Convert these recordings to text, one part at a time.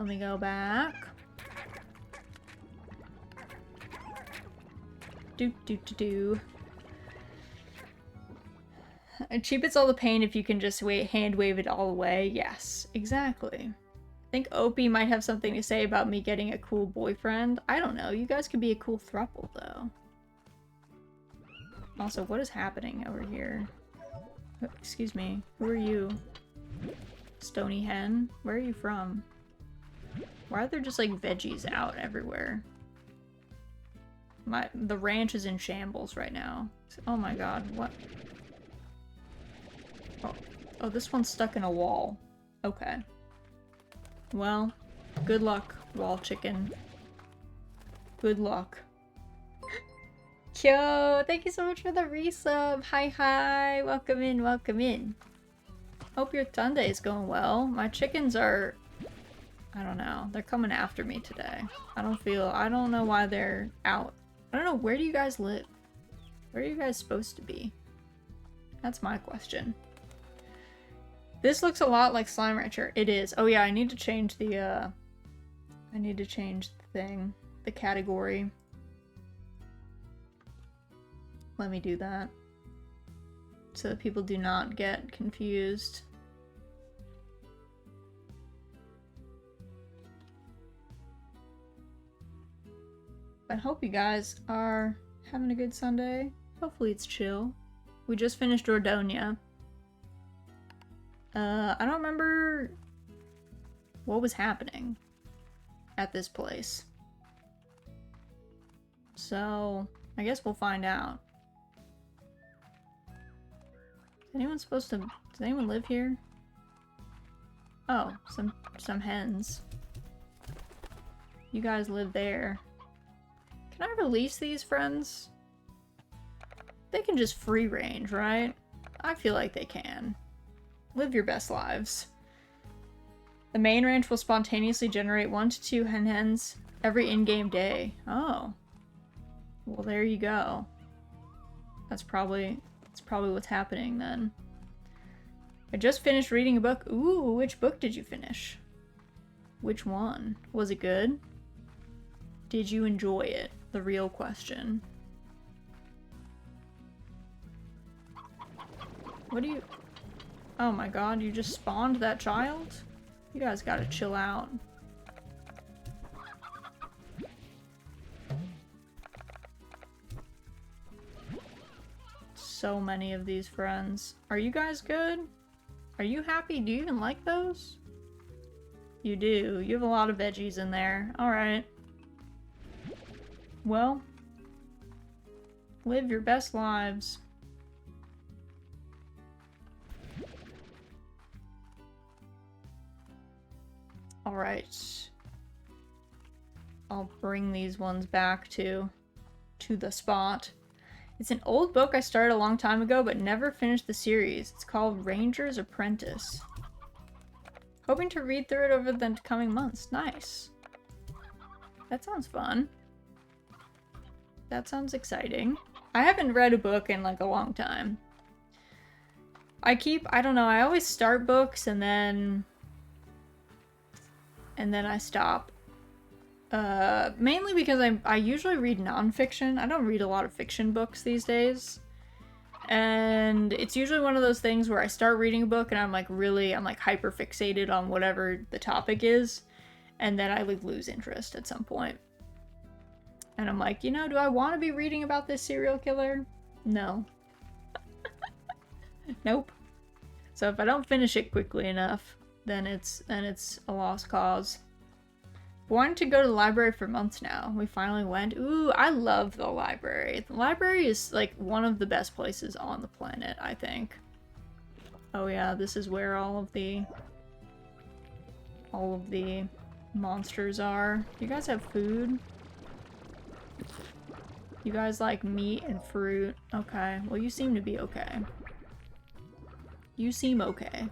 Let me go back. Do. It cheapens all the pain if you can just hand wave it all away. Yes, exactly. I think Opie might have something to say about me getting a cool boyfriend. I don't know. You guys could be a cool throuple, though. Also, what is happening over here? Excuse me. Who are you? Stony Hen? Where are you from? Why are there just, like, veggies out everywhere? The ranch is in shambles right now. Oh my god, what? Oh, this one's stuck in a wall. Okay. Well, good luck, wall chicken. Good luck. Yo, thank you so much for the resub. Hi. Welcome in. Hope your Sunday is going well. My chickens are... I don't know. They're coming after me today. I don't know why they're out. I don't know. Where do you guys live? Where are you guys supposed to be? That's my question. This looks a lot like Slime Rancher. It is. Oh yeah, I need to change the, thing. The category. Let me do that. So that people do not get confused. I hope you guys are having a good Sunday. Hopefully it's chill. We just finished Dordogne. I don't remember what was happening at this place. So, I guess we'll find out. Does anyone live here? Oh, some hens. You guys live there. Can I release these friends? They can just free range, right? I feel like they can. Live your best lives. The main ranch will spontaneously generate 1 to 2 hens every in-game day. Oh. Well, there you go. That's probably what's happening then. I just finished reading a book. Ooh, which book did you finish? Which one? Was it good? Did you enjoy it? The real question. What do you... Oh my god, you just spawned that child? You guys gotta chill out. So many of these friends. Are you guys good? Are you happy? Do you even like those? You do. You have a lot of veggies in there. Alright. Well, live your best lives. Alright. I'll bring these ones back to the spot. It's an old book I started a long time ago, but never finished the series. It's called Ranger's Apprentice. Hoping to read through it over the coming months. Nice. That sounds fun. That sounds exciting. I haven't read a book in like a long time. I don't know, I always start books and then I stop. Mainly because I usually read nonfiction. I don't read a lot of fiction books these days. And it's usually one of those things where I start reading a book and I'm like hyper fixated on whatever the topic is. And then I like lose interest at some point. And I'm like, you know, do I want to be reading about this serial killer? No. Nope. So if I don't finish it quickly enough, then it's a lost cause. Wanted to go to the library for months now. We finally went. Ooh, I love the library. The library is like one of the best places on the planet, I think. Oh yeah, this is where all of the monsters are. You guys have food? You guys like meat and fruit? Okay, well you seem to be okay. You seem okay.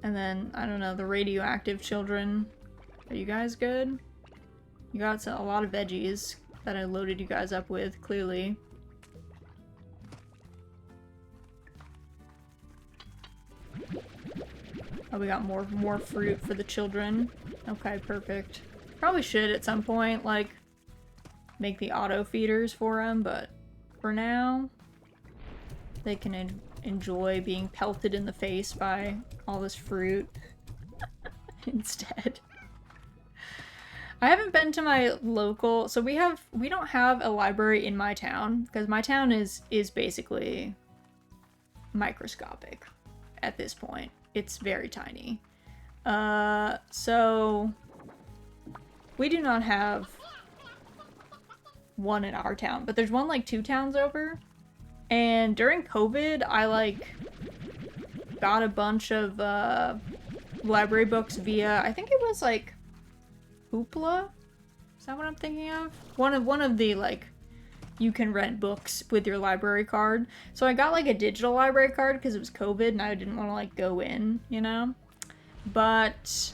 And then, I don't know, the radioactive children. Are you guys good? You got a lot of veggies that I loaded you guys up with, clearly. Oh, we got more fruit for the children. Okay, perfect. Probably should at some point, like, make the auto feeders for them, but for now, they can enjoy being pelted in the face by all this fruit instead. I haven't been to my local, so we don't have a library in my town because my town is basically microscopic at this point. It's very tiny. So we do not have one in our town, but there's one like 2 towns over. And during COVID, I like got a bunch of library books via, I think it was like Hoopla? Is that what I'm thinking of? One of the like you can rent books with your library card. So I got like a digital library card because it was COVID and I didn't want to like go in, you know? But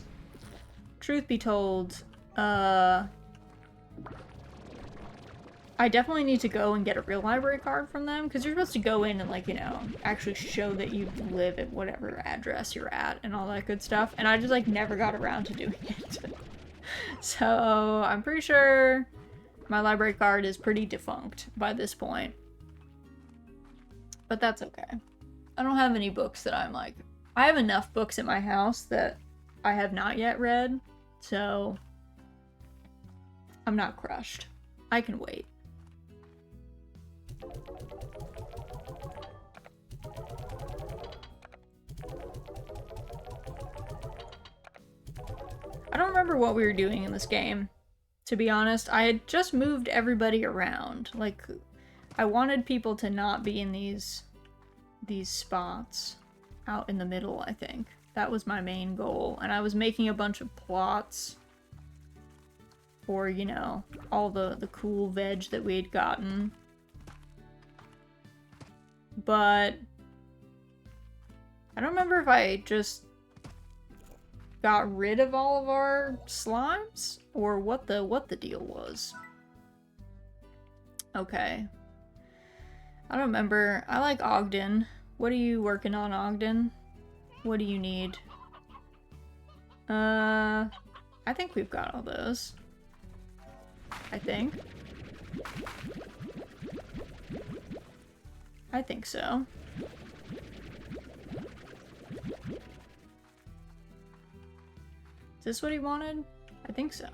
truth be told, I definitely need to go and get a real library card from them because you're supposed to go in and like, you know, actually show that you live at whatever address you're at and all that good stuff. And I just like never got around to doing it. So I'm pretty sure my library card is pretty defunct by this point. But that's okay. I don't have any books that I'm like... I have enough books at my house that I have not yet read, so I'm not crushed. I can wait. I don't remember what we were doing in this game, to be honest. I had just moved everybody around. Like, I wanted people to not be in these spots out in the middle, I think. That was my main goal. And I was making a bunch of plots for, you know, all the cool veg that we had gotten. But I don't remember if I just got rid of all of our slimes or what the deal was. Okay. I don't remember. I like Ogden. What are you working on, Ogden? What do you need? I think we've got all those. I think. I think so. Is this what he wanted? I think so.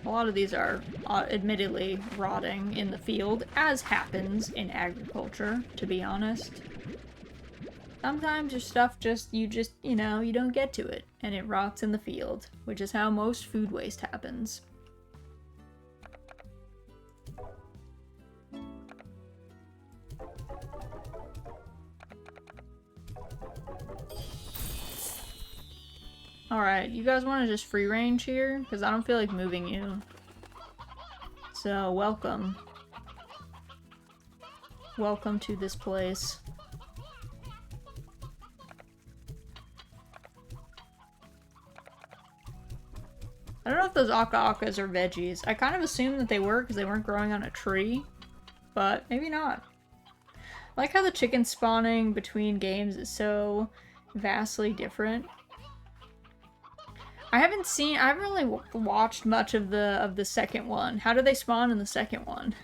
A lot of these are admittedly rotting in the field, as happens in agriculture, to be honest. Sometimes your stuff you know, you don't get to it, and it rots in the field, which is how most food waste happens. Alright, you guys want to just free range here? Because I don't feel like moving you. So, welcome. Welcome to this place. I don't know if those aka-akas are veggies. I kind of assumed that they were because they weren't growing on a tree. But maybe not. I like how the chicken spawning between games is so vastly different. I haven't really watched much of the second one. How do they spawn in the second one?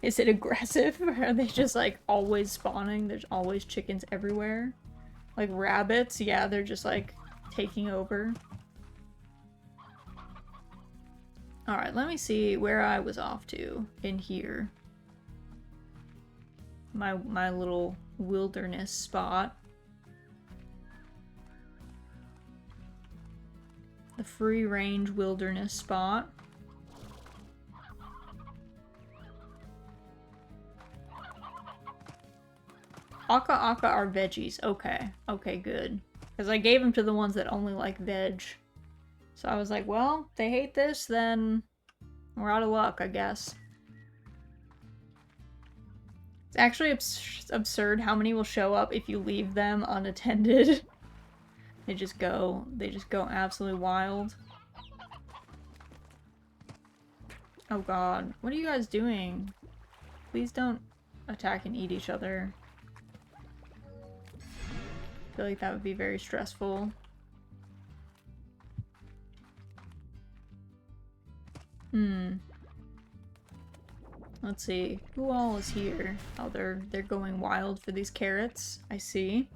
Is it aggressive? Or are they just like always spawning? There's always chickens everywhere. Like rabbits, yeah, they're just like taking over. Alright, let me see where I was off to in here. My little wilderness spot. The free range wilderness spot. Aka-aka are veggies. Okay. Okay, good. Because I gave them to the ones that only like veg. So I was like, well, if they hate this, then we're out of luck, I guess. It's actually absurd how many will show up if you leave them unattended. They just go absolutely wild. Oh god, what are you guys doing? Please don't attack and eat each other. feel like that would be very stressful. Let's see. Who all is here? Oh, they're going wild for these carrots. I see.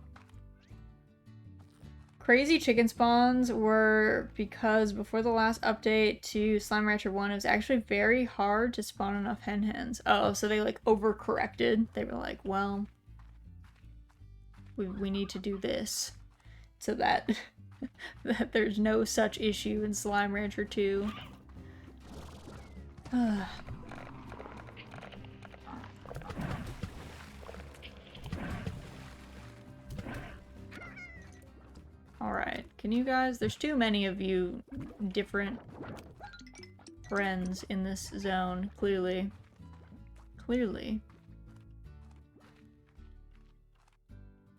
Crazy chicken spawns were because before the last update to Slime Rancher 1, it was actually very hard to spawn enough hens. Oh, so they like overcorrected. They were like, well, we need to do this so that that there's no such issue in Slime Rancher 2. Alright, can you guys... There's too many of you different friends in this zone, clearly. Clearly.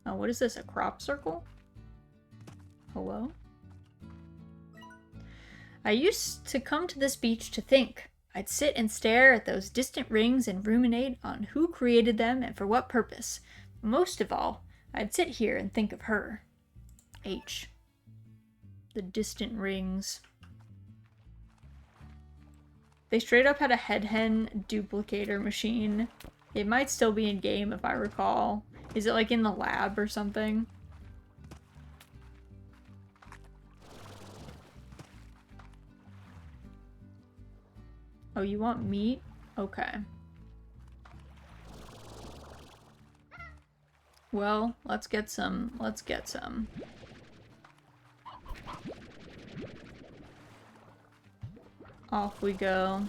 Oh, what is this? A crop circle? Hello? I used to come to this beach to think. I'd sit and stare at those distant rings and ruminate on who created them and for what purpose. Most of all, I'd sit here and think of her. H. The distant rings. They straight up had a head hen duplicator machine. It might still be in game if I recall. Is it like in the lab or something? Oh, you want meat? Okay. Well, let's get some. Let's get some. Off we go.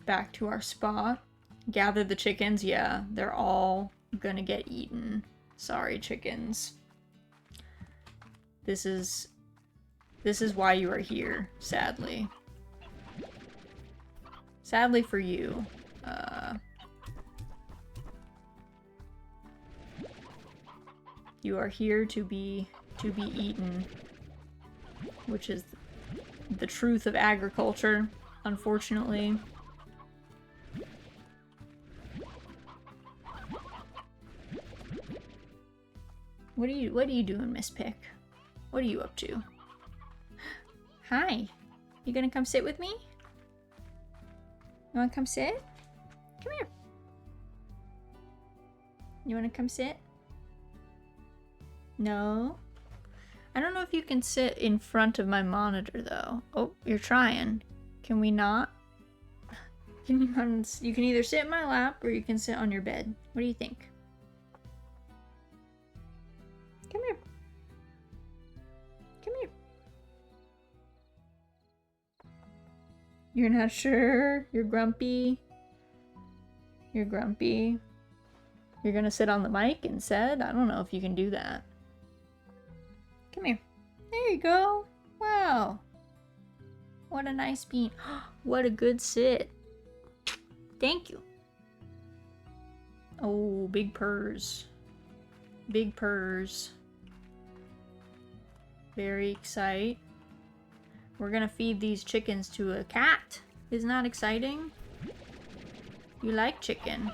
Back to our spot. Gather the chickens. Yeah, they're all gonna get eaten. Sorry, chickens. This is why you are here, sadly. Sadly for you. You are here to be eaten, which is the truth of agriculture, unfortunately. What are you doing, Miss Pick? What are you up to? Hi. You gonna come sit with me? You wanna come sit? Come here. You wanna come sit? No? I don't know if you can sit in front of my monitor, though. Oh, you're trying. Can we not? You can either sit in my lap or you can sit on your bed. What do you think? Come here. Come here. You're not sure? You're grumpy? You're grumpy? You're gonna sit on the mic instead? I don't know if you can do that. Come here. There you go. Wow. What a nice bean. What a good sit. Thank you. Oh, big purrs. Big purrs. Very excited. We're gonna feed these chickens to a cat. Isn't that exciting? You like chicken.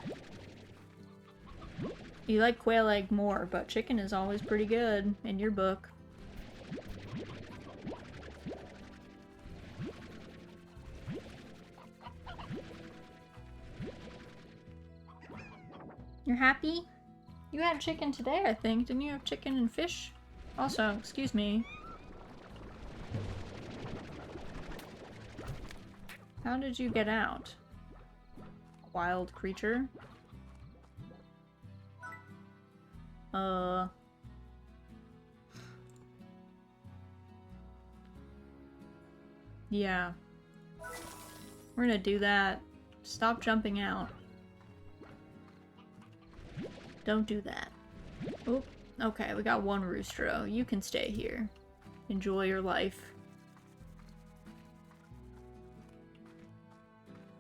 You like quail egg more, but chicken is always pretty good in your book. You're happy? You had chicken today, I think. Didn't you have chicken and fish? Also, excuse me. How did you get out? Wild creature? Yeah. We're gonna do that. Stop jumping out. Don't do that. Oh, okay, we got one roostero. You can stay here. Enjoy your life.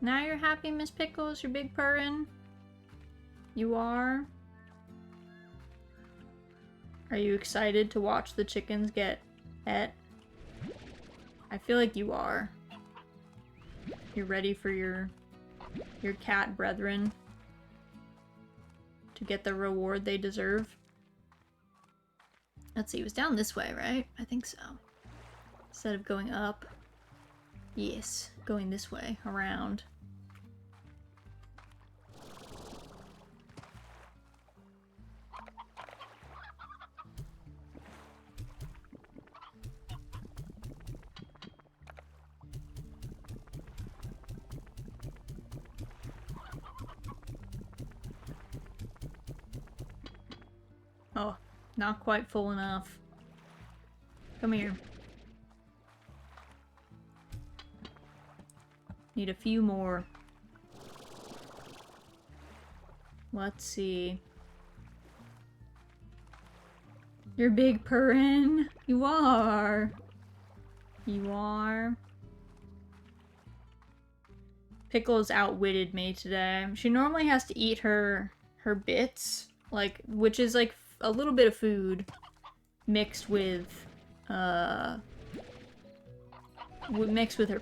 Now you're happy, Miss Pickles? You're big purrin'? You are? Are you excited to watch the chickens get et? I feel like you are. You're ready for your cat brethren to get the reward they deserve. Let's see, it was down this way, right? I think so. Instead of going up. Yes, going this way, around. Oh, not quite full enough. Come here. Need a few more. Let's see. You're big, Perrin. You are. You are. Pickles outwitted me today. She normally has to eat her bits, like, which is like a little bit of food mixed with her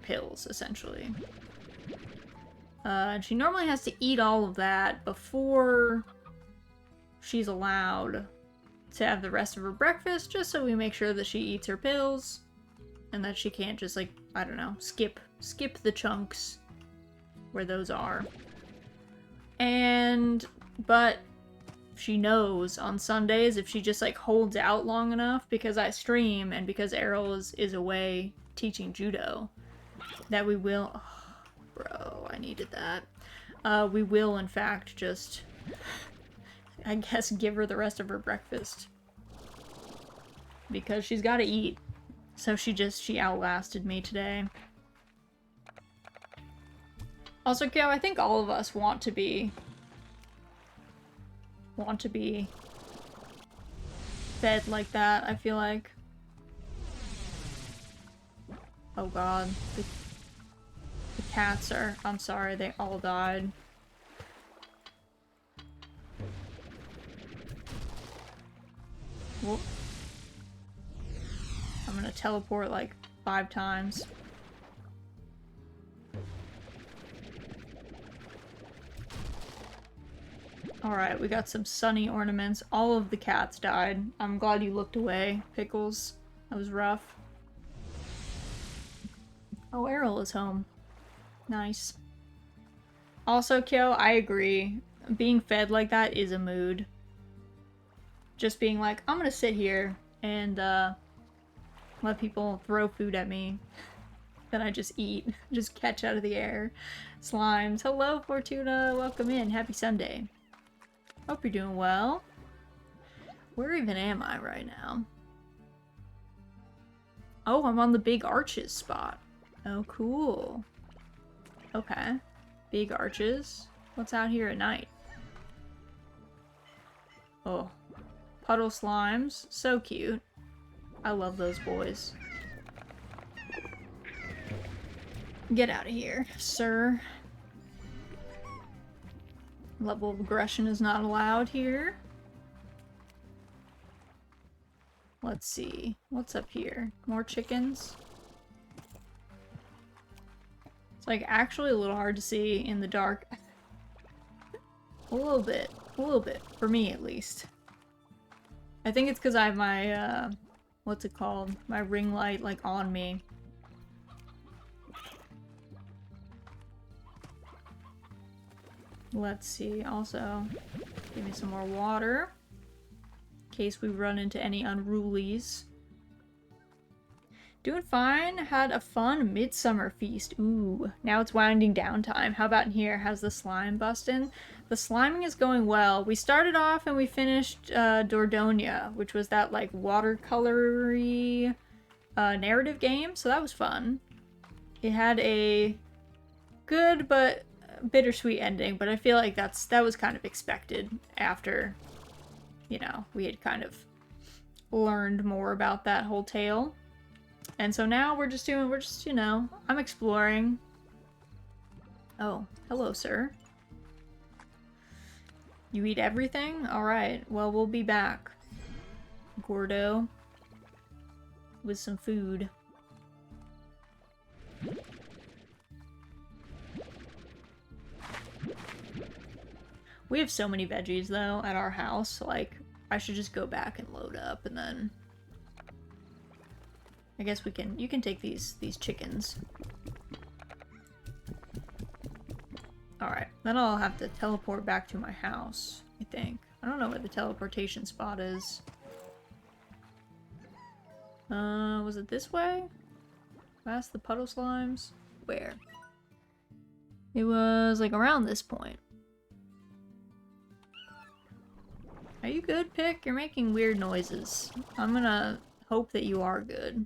pills, essentially. And she normally has to eat all of that before she's allowed to have the rest of her breakfast, just so we make sure that she eats her pills and that she can't just, like, I don't know, skip the chunks where those are. But she knows on Sundays, if she just, like, holds out long enough, because I stream and because Errol is away teaching judo, that we will... Oh, bro, I needed that. We will, in fact, just, I guess, give her the rest of her breakfast. Because she's gotta eat. So she outlasted me today. Also, Kyo, I think all of us want to be fed like that, I feel like. Oh god. The cats are... I'm sorry, they all died. Whoop. I'm gonna teleport like 5 times. Alright, we got some sunny ornaments. All of the cats died. I'm glad you looked away, Pickles. That was rough. Oh, Errol is home. Nice. Also, Kyo, I agree. Being fed like that is a mood. Just being like, I'm gonna sit here and let people throw food at me. Then I just eat. Just catch out of the air. Slimes. Hello, Fortuna. Welcome in. Happy Sunday. Hope you're doing well. Where even am I right now? Oh, I'm on the big arches spot. Oh, cool. Okay. Big arches. What's out here at night? Oh. Puddle slimes. So cute. I love those boys. Get out of here, sir. Level of aggression is not allowed here. Let's see. What's up here? More chickens? It's like actually a little hard to see in the dark. A little bit. A little bit. For me, at least. I think it's because I have my, what's it called? My ring light, like, on me. Let's see, also, give me some more water, in case we run into any unrulies. Doing fine, had a fun midsummer feast. Ooh, now it's winding down time. How about in here? How's the slime bustin'? The sliming is going well. We started off and we finished Dordogne, which was that, like, watercolory narrative game, so that was fun. It had a good but bittersweet ending, but I feel like that was kind of expected after, you know, we had kind of learned more about that whole tale. And so now we're just, you know, I'm exploring. Oh, hello, sir. You eat everything? Alright, well, we'll be back, Gordo, with some food. We have so many veggies, though, at our house. Like, I should just go back and load up, and then I guess you can take these chickens. Alright, then I'll have to teleport back to my house, I think. I don't know where the teleportation spot is. Was it this way? Past the puddle slimes? Where? It was like around this point. Are you good, Pick? You're making weird noises. I'm gonna hope that you are good.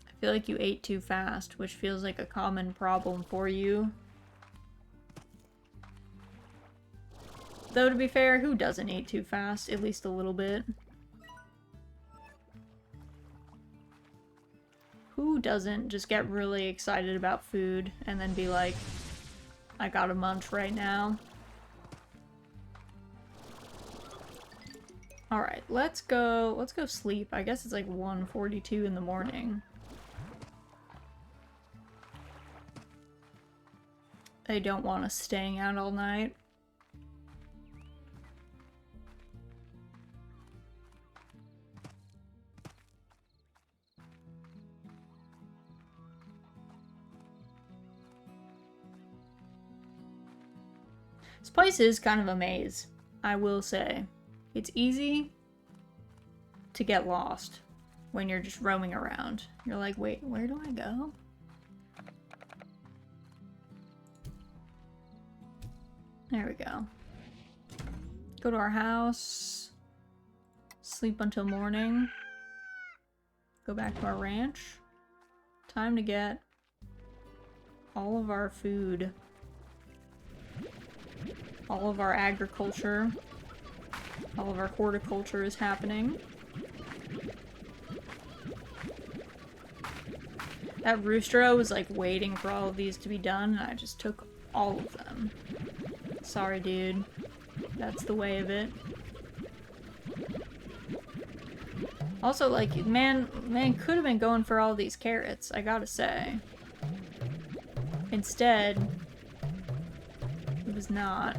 I feel like you ate too fast, which feels like a common problem for you. Though, to be fair, who doesn't eat too fast? At least a little bit. Who doesn't just get really excited about food and then be like, I gotta munch right now? Alright, let's go sleep. I guess it's like 1:42 in the morning. I don't want us staying out all night. This place is kind of a maze, I will say. It's easy to get lost when you're just roaming around. You're like, wait, where do I go? There we go. Go to our house. Sleep until morning. Go back to our ranch. Time to get all of our food. All of our agriculture. All of our horticulture is happening. That rooster was like waiting for all of these to be done, and I just took all of them. Sorry, dude. That's the way of it. Also, like, man could have been going for all these carrots, I gotta say. Instead, he was not.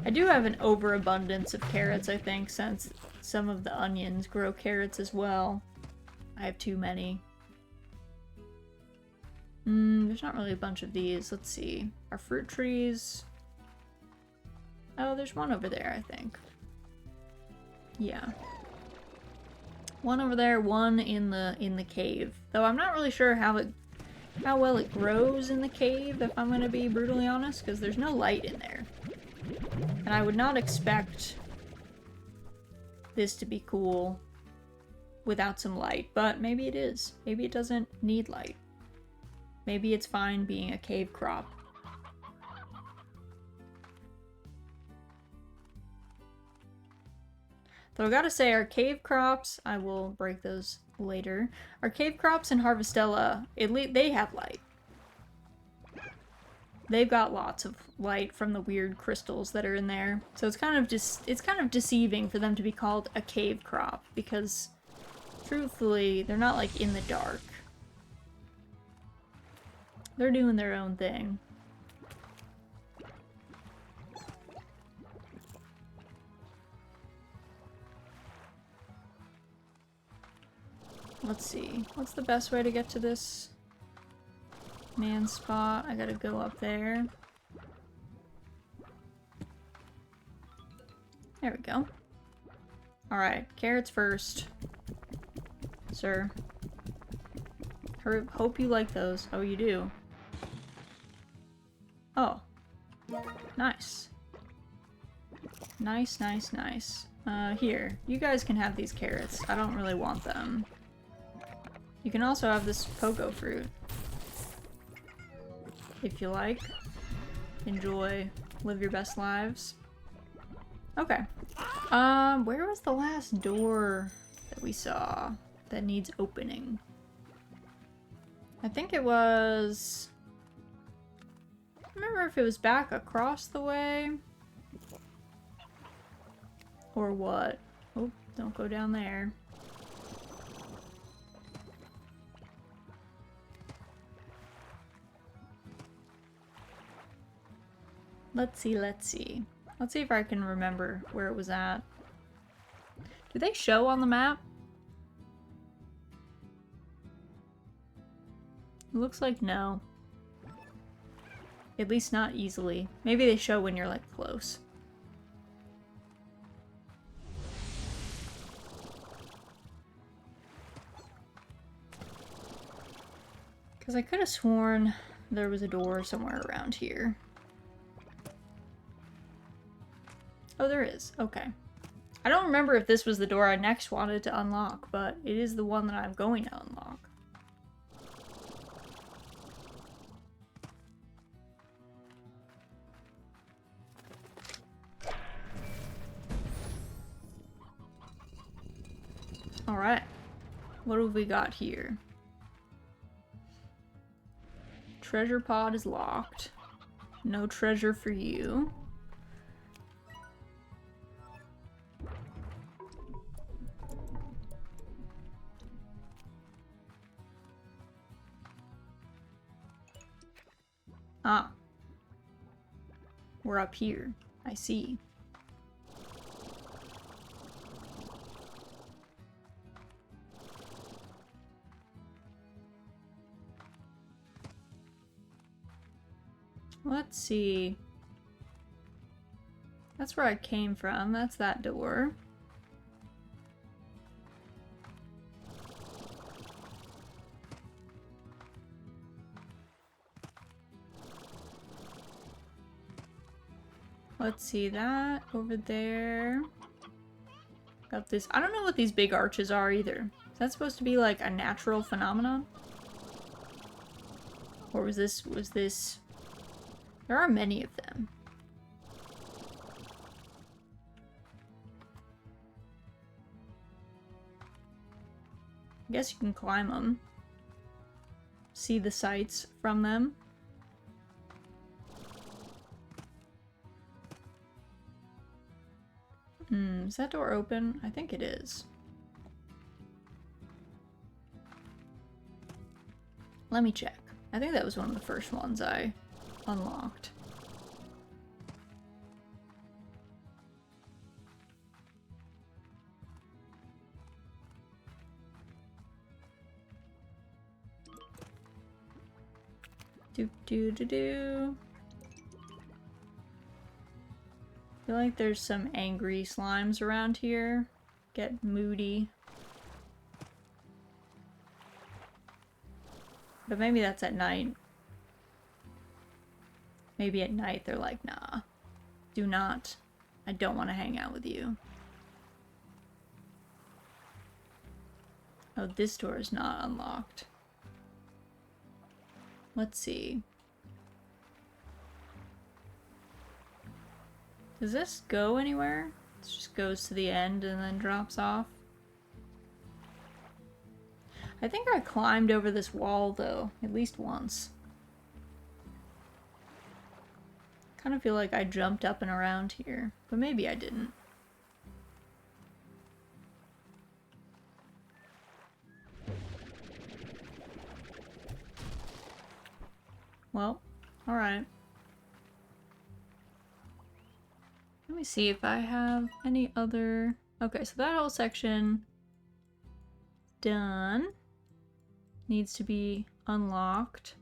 I do have an overabundance of carrots, I think, since some of the onions grow carrots as well. I have too many. There's not really a bunch of these. Let's see. Our fruit trees. Oh, there's one over there, I think. Yeah. One over there, one in the cave. Though I'm not really sure how well it grows in the cave, if I'm gonna be brutally honest, because there's no light in there. And I would not expect this to be cool without some light, but maybe it is. Maybe it doesn't need light. Maybe it's fine being a cave crop. Though I gotta say, our cave crops, I will break those later. Our cave crops in Harvestella, they have light. They've got lots of light from the weird crystals that are in there. So it's kind of deceiving for them to be called a cave crop, because truthfully, they're not like in the dark. They're doing their own thing. Let's see. What's the best way to get to this man spot? I gotta go up there. There we go. Alright, carrots first. Sir. Hope you like those. Oh, you do. Oh. Nice. Nice, nice, nice. Here. You guys can have these carrots. I don't really want them. You can also have this pogo fruit. If you like. Enjoy. Live your best lives. Okay. Where was the last door that we saw that needs opening? I think it was... I don't remember if it was back across the way. Or what? Oh, don't go down there. Let's see, let's see. Let's see if I can remember where it was at. Do they show on the map? It looks like no. At least not easily. Maybe they show when you're like close. Because I could have sworn there was a door somewhere around here. Oh, there is. Okay. I don't remember if this was the door I next wanted to unlock, but it is the one that I'm going to unlock. Alright. What have we got here? Treasure pod is locked. No treasure for you. Ah. We're up here. I see. Let's see. That's where I came from. That's that door. Let's see that over there. Got this. I don't know what these big arches are either. Is that supposed to be like a natural phenomenon? Or was this... There are many of them. I guess you can climb them. See the sights from them. Is that door open? I think it is. Let me check. I think that was one of the first ones I unlocked. Do. I feel like there's some angry slimes around here. Get moody. But maybe that's at night. Maybe at night they're like, nah, do not. I don't want to hang out with you. Oh, this door is not unlocked. Let's see. Does this go anywhere? It just goes to the end and then drops off. I think I climbed over this wall though, at least once. Kind of feel like I jumped up and around here, but maybe I didn't. Well, alright. Let me see if I have any other... Okay, so that whole section done. Needs to be unlocked.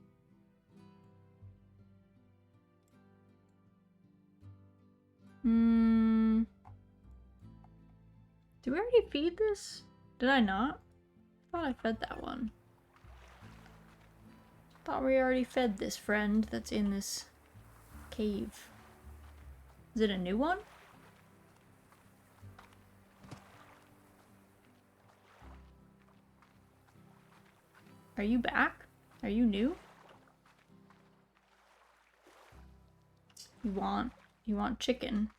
Did we already feed this? Did I not? I thought I fed that one. Thought we already fed this friend that's in this cave. Is it a new one? Are you back? Are you new? You want chicken.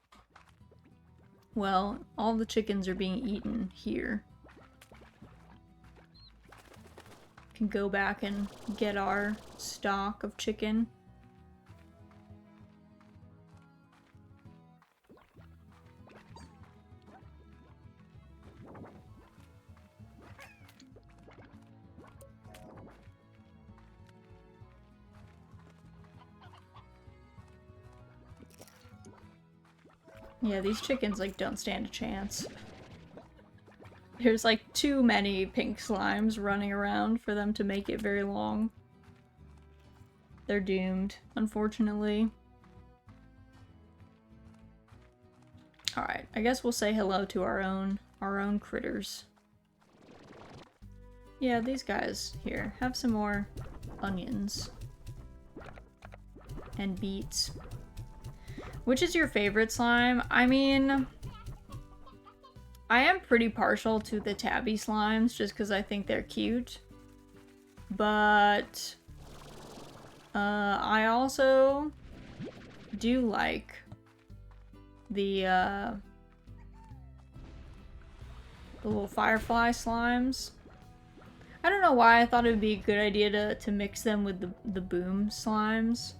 Well, all the chickens are being eaten here. Can go back and get our stock of chicken. Yeah, these chickens, like, don't stand a chance. There's, like, too many pink slimes running around for them to make it very long. They're doomed, unfortunately. Alright, I guess we'll say hello to our own critters. Yeah, these guys. Here, have some more onions. And beets. Which is your favorite slime? I mean, I am pretty partial to the tabby slimes just because I think they're cute. But I also do like the little firefly slimes. I don't know why I thought it would be a good idea to mix them with the boom slimes.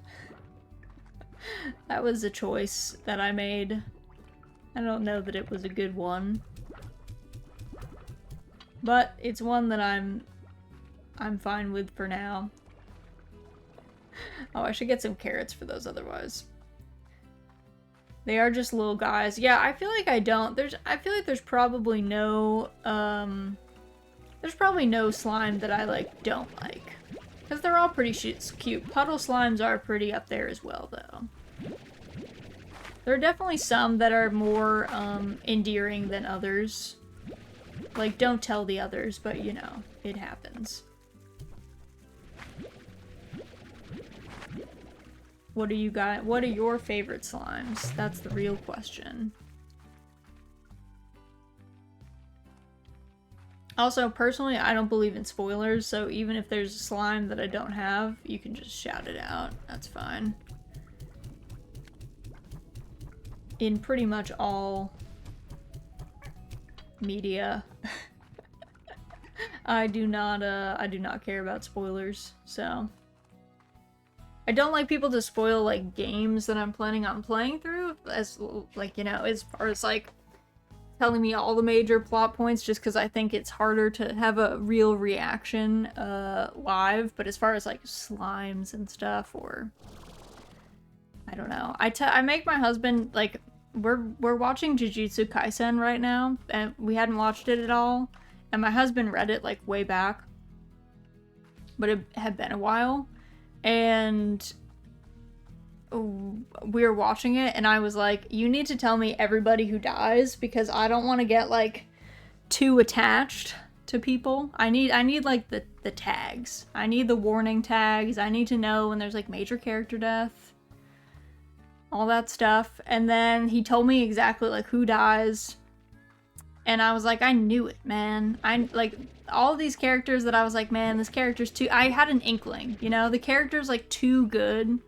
That was a choice that I made. I don't know that it was a good one. But it's one that I'm fine with for now. Oh, I should get some carrots for those otherwise. They are just little guys. Yeah, I feel like I feel like there's probably no slime that I like don't like. Because they're all pretty cute. Puddle slimes are pretty up there as well, though. There are definitely some that are more endearing than others. Like, don't tell the others, but you know, it happens. What do you got? What are your favorite slimes? That's the real question. Also, personally, I don't believe in spoilers, so even if there's a slime that I don't have, you can just shout it out. That's fine. In pretty much all media, I do not care about spoilers, so. I don't like people to spoil, like, games that I'm planning on playing through, as, like, you know, as far as, like, telling me all the major plot points, just because I think it's harder to have a real reaction live. But as far as like slimes and stuff, or I don't know, I make my husband, like, we're watching Jujutsu Kaisen right now, and we hadn't watched it at all, and my husband read it like way back, but it had been a while, and we were watching it, and I was like, you need to tell me everybody who dies, because I don't want to get, like, too attached to people. I need like, the tags. I need the warning tags. I need to know when there's, like, major character death. All that stuff. And then he told me exactly, like, who dies. And I was like, I knew it, man. Like, all of these characters that I was like, man, this character's too... I had an inkling, you know? The character's, like, too good,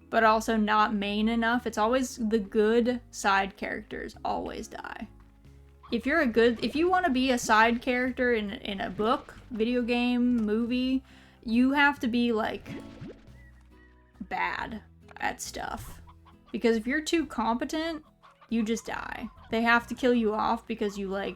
but also not main enough. It's always the good side characters always die. If you want to be a side character in a book, video game, movie, you have to be, like, bad at stuff. Because if you're too competent, you just die. They have to kill you off because you're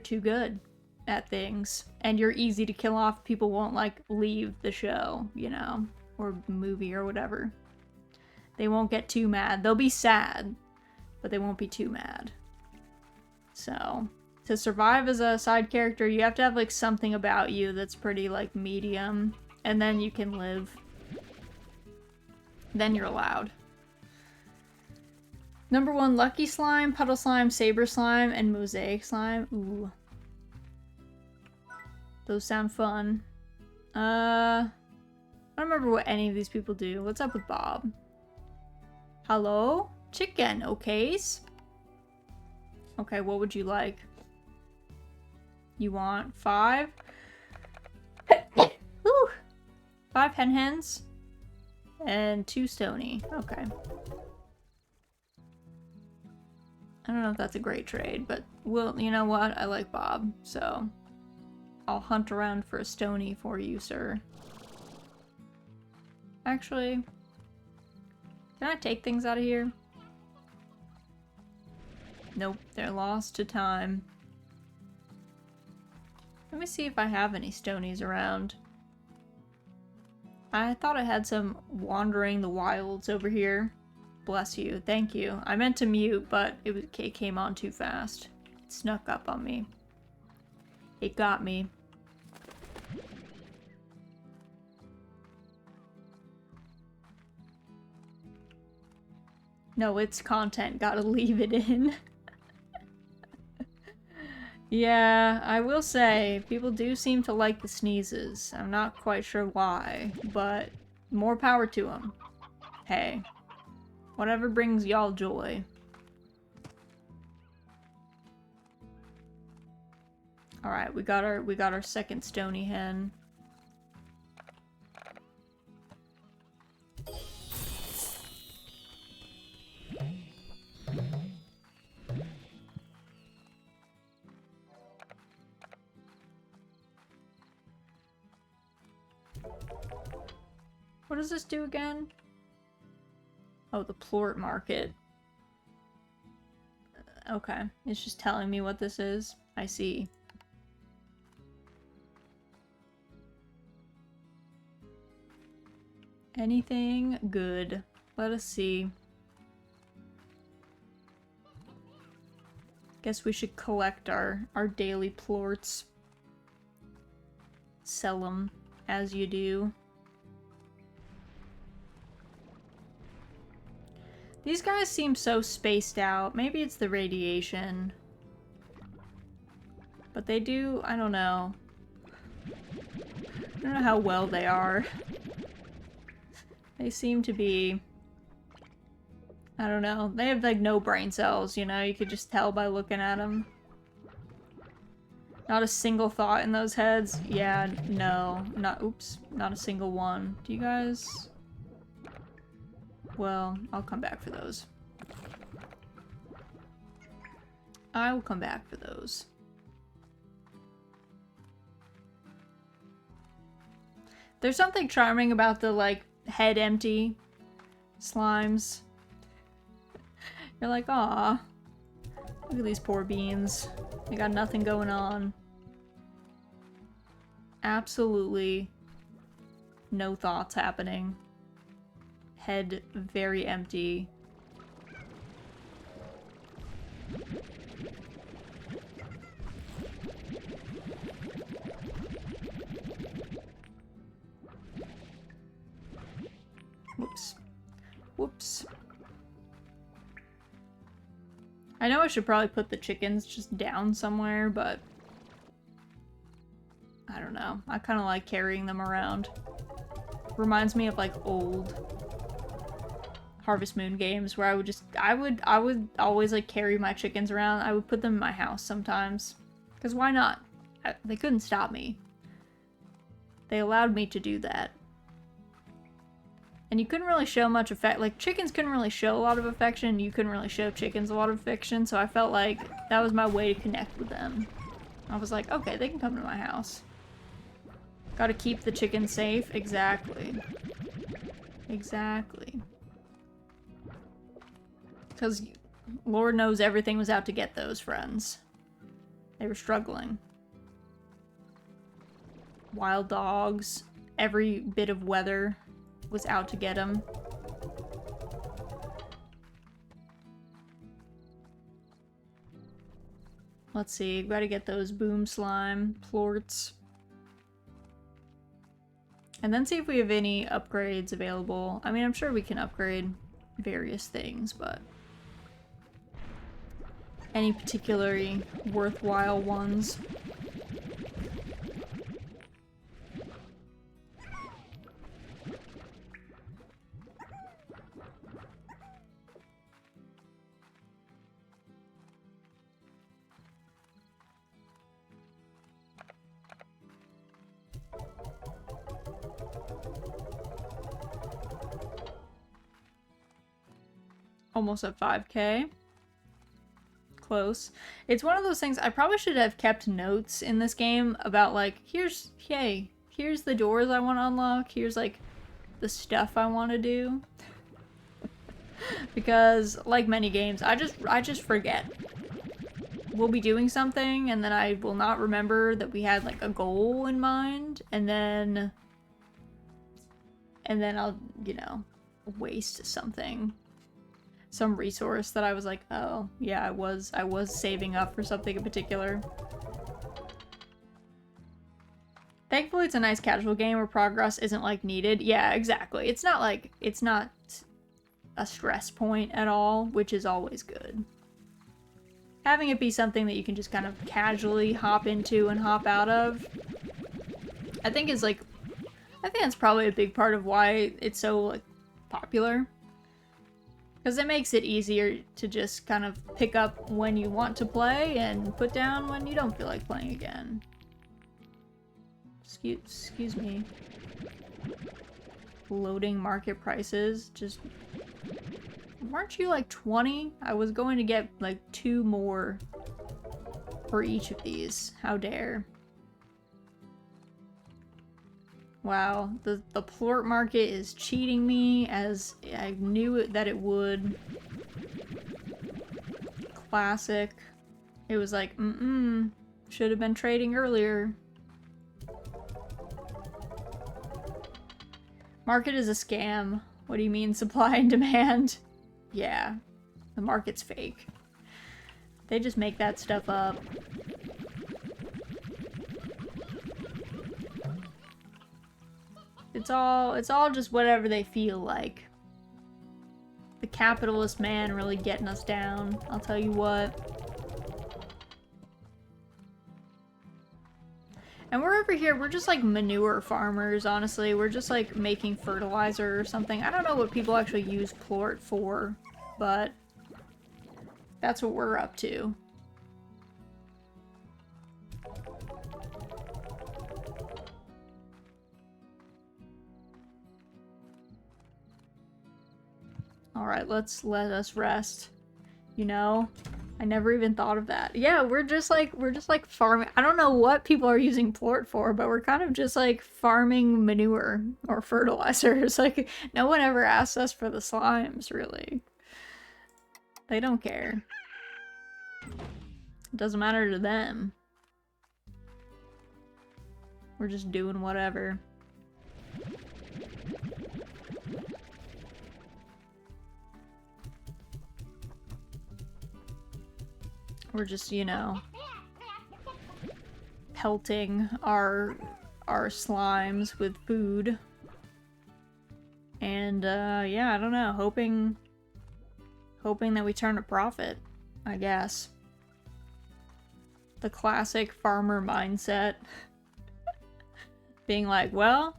too good at things. And you're easy to kill off. People won't, like, leave the show, you know? Or movie or whatever. They won't get too mad. They'll be sad, but they won't be too mad. So, to survive as a side character, you have to have, like, something about you that's pretty, like, medium. And then you can live. Then you're allowed. Number 1, Lucky Slime, Puddle Slime, Saber Slime, and Mosaic Slime. Ooh. Those sound fun. I don't remember what any of these people do. What's up with Bob? Hello? Chicken, okays? Okay, what would you like? You want 5? Woo! 5 hens and 2 stony. Okay. I don't know if that's a great trade, but well, you know what? I like Bob, so I'll hunt around for a stony for you, sir. Actually, can I take things out of here? Nope, they're lost to time. Let me see if I have any stonies around. I thought I had some wandering the wilds over here. Bless you. Thank you. I meant to mute, but it came on too fast. It snuck up on me. It got me. No, it's content. Gotta leave it in. Yeah, I will say, people do seem to like the sneezes. I'm not quite sure why, but more power to them. Hey. Whatever brings y'all joy. Alright, we got our second stony hen. What does this do again? Oh, the plort market. Okay, it's just telling me what this is. I see. Anything good? Let us see. Guess we should collect our daily plorts. Sell them as you do. These guys seem so spaced out. Maybe it's the radiation. But they do, I don't know. I don't know how well they are. They seem to be... I don't know. They have like no brain cells, you know? You could just tell by looking at them. Not a single thought in those heads. Yeah, no. Oops. Not a single one. Do you guys... Well, I'll come back for those. I will come back for those. There's something charming about the, like, head empty slimes. You're like, aw. Look at these poor beans. They got nothing going on. Absolutely no thoughts happening. Head very empty. Whoops. Whoops. I know I should probably put the chickens just down somewhere, but I don't know. I kind of like carrying them around. Reminds me of like old Harvest Moon games where I would always like carry my chickens around. I would put them in my house sometimes. Because why not? They couldn't stop me. They allowed me to do that. And you couldn't really show much like chickens couldn't really show a lot of affection, you couldn't really show chickens a lot of affection, so I felt like that was my way to connect with them. I was like, okay, they can come to my house. Gotta keep the chickens safe. Exactly. Exactly. Because Lord knows everything was out to get those friends. They were struggling. Wild dogs. Every bit of weather was out to get them. Let's see. Gotta get those boom slime plorts. And then see if we have any upgrades available. I mean, I'm sure we can upgrade various things, but... any particularly worthwhile ones. Almost at 5K. Close. It's one of those things, I probably should have kept notes in this game about like, here's the doors I want to unlock, here's like the stuff I want to do. Because like many games, I just forget. We'll be doing something and then I will not remember that we had like a goal in mind, and then I'll, you know, waste something. some resource that I was like, oh, yeah, I was saving up for something in particular. Thankfully, it's a nice casual game where progress isn't, like, needed. Yeah, exactly. It's not, like, it's not a stress point at all, which is always good. Having it be something that you can just kind of casually hop into and hop out of, I think is, like, I think that's probably a big part of why it's so, like, popular. Because it makes it easier to just kind of pick up when you want to play and put down when you don't feel like playing again. Excuse me. Loading market prices. Just... weren't you like 20? I was going to get like 2 more for each of these. How dare. Wow, the plort market is cheating me as I knew that it would. Classic. It was like, should have been trading earlier. Market is a scam. What do you mean, supply and demand? Yeah, the market's fake. They just make that stuff up. It's all just whatever they feel like. The capitalist man really getting us down, I'll tell you what. And we're over here, we're just like manure farmers, honestly. We're just like making fertilizer or something. I don't know what people actually use plort for, but that's what we're up to. Alright, let us rest. You know? I never even thought of that. Yeah, we're just like farming. I don't know what people are using plort for, but we're kind of just like farming manure or fertilizers. Like, no one ever asks us for the slimes, really. They don't care. It doesn't matter to them. We're just doing whatever. We're just, you know, pelting our slimes with food. And, yeah, I don't know, hoping that we turn a profit, I guess. The classic farmer mindset. Being like, well,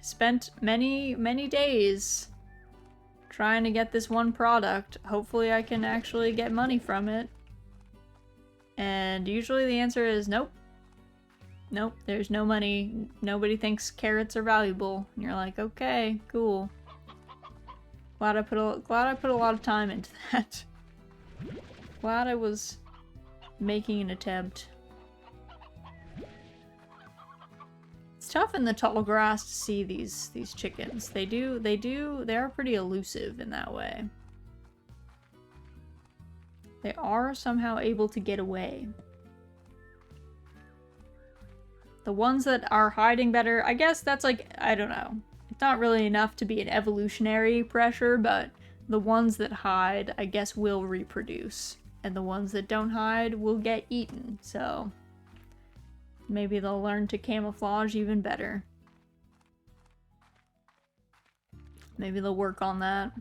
spent many days trying to get this one product. Hopefully I can actually get money from it. And usually the answer is nope. Nope, there's no money. Nobody thinks carrots are valuable. And you're like, okay, cool. Glad I put a lot of time into that. Glad I was making an attempt. It's tough in the tall grass to see these chickens. They are pretty elusive in that way. They are somehow able to get away. The ones that are hiding better, I guess that's like, I don't know. It's not really enough to be an evolutionary pressure, but the ones that hide, I guess, will reproduce. And the ones that don't hide will get eaten, so maybe they'll learn to camouflage even better. Maybe they'll work on that.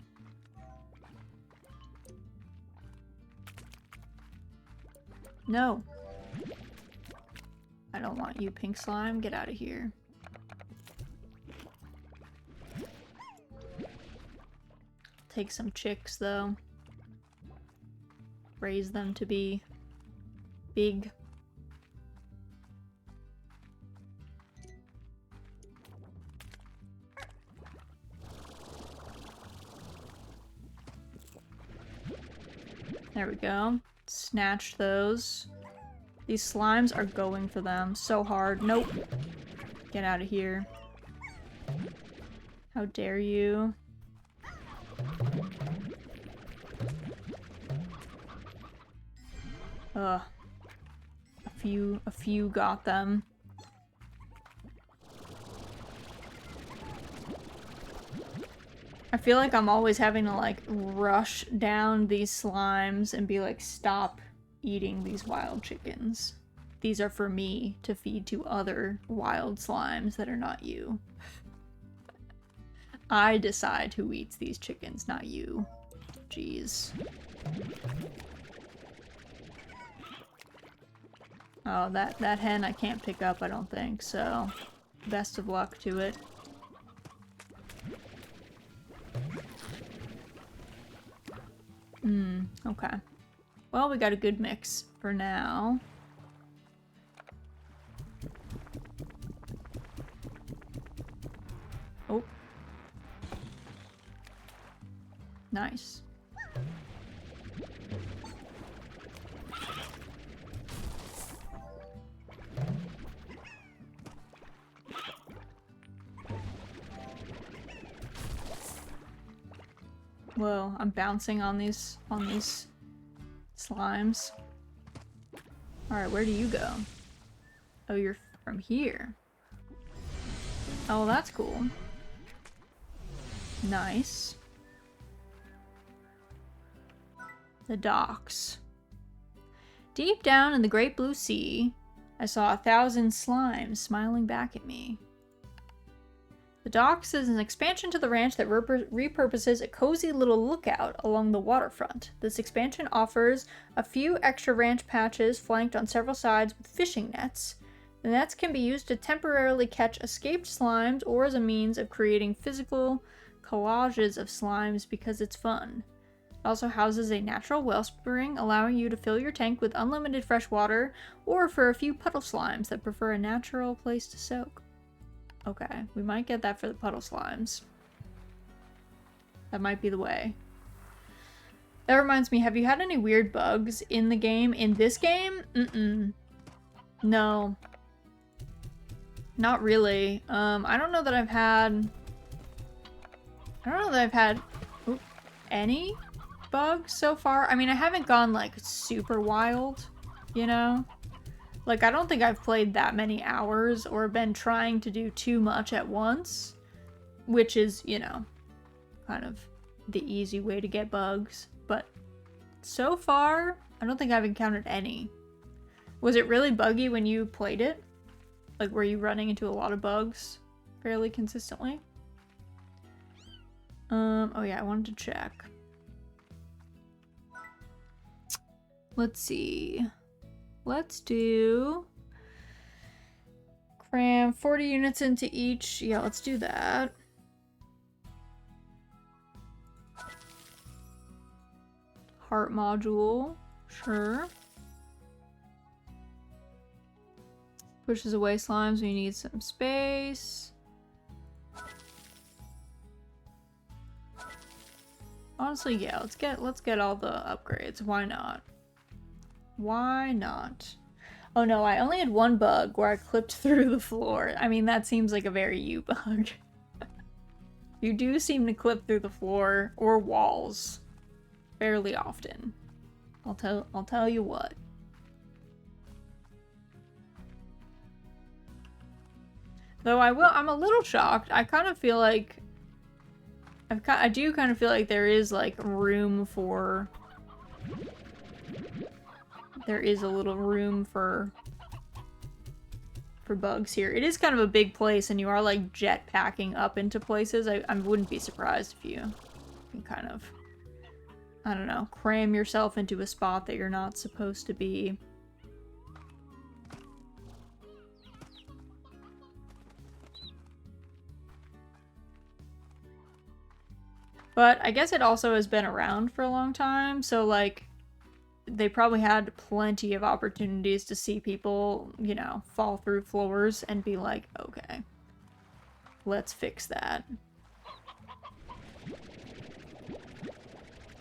No. I don't want you, pink slime. Get out of here. Take some chicks, though. Raise them to be big. There we go. Snatch those. These slimes are going for them so hard. Nope. Get out of here. How dare you? Ugh. A few got them. I feel like I'm always having to like rush down these slimes and be like, stop eating these wild chickens. These are for me to feed to other wild slimes that are not you. I decide who eats these chickens, not you. Jeez. Oh, that hen I can't pick up, I don't think, so best of luck to it. Okay. Well, we got a good mix for now. Oh. Nice. Whoa, I'm bouncing on these slimes. Alright, where do you go? Oh, you're from here. Oh, that's cool. Nice. The docks. Deep down in the great blue sea, I saw 1,000 slimes smiling back at me. The docks is an expansion to the ranch that repurposes a cozy little lookout along the waterfront. This expansion offers a few extra ranch patches flanked on several sides with fishing nets. The nets can be used to temporarily catch escaped slimes or as a means of creating physical collages of slimes because it's fun. It also houses a natural wellspring, allowing you to fill your tank with unlimited fresh water, or for a few puddle slimes that prefer a natural place to soak. Okay, we might get that for the puddle slimes. That might be the way. That reminds me, have you had any weird bugs in the game? In this game? No. Not really. I don't know that I've had any bugs so far. I mean, I haven't gone like super wild, you know? Like, I don't think I've played that many hours or been trying to do too much at once, which is, you know, kind of the easy way to get bugs. But so far, I don't think I've encountered any. Was it really buggy when you played it? Like, were you running into a lot of bugs fairly consistently? Oh yeah, I wanted to check. Let's see. Let's do... cram 40 units into each. Yeah, let's do that. Heart module. Sure. Pushes away slimes when you need some space. Honestly, yeah, let's get all the upgrades. Why not? Why not? Oh no, I only had one bug where I clipped through the floor. I mean, that seems like a very you bug. You do seem to clip through the floor or walls fairly often. I'll tell you what. Though I'm a little shocked. I kind of feel like I do kind of feel like there is like room for there is a little room for bugs here. It is kind of a big place and you are like jetpacking up into places. I wouldn't be surprised if you can kind of, I don't know, cram yourself into a spot that you're not supposed to be. But I guess it also has been around for a long time, so like they probably had plenty of opportunities to see people, you know, fall through floors and be like, okay, let's fix that.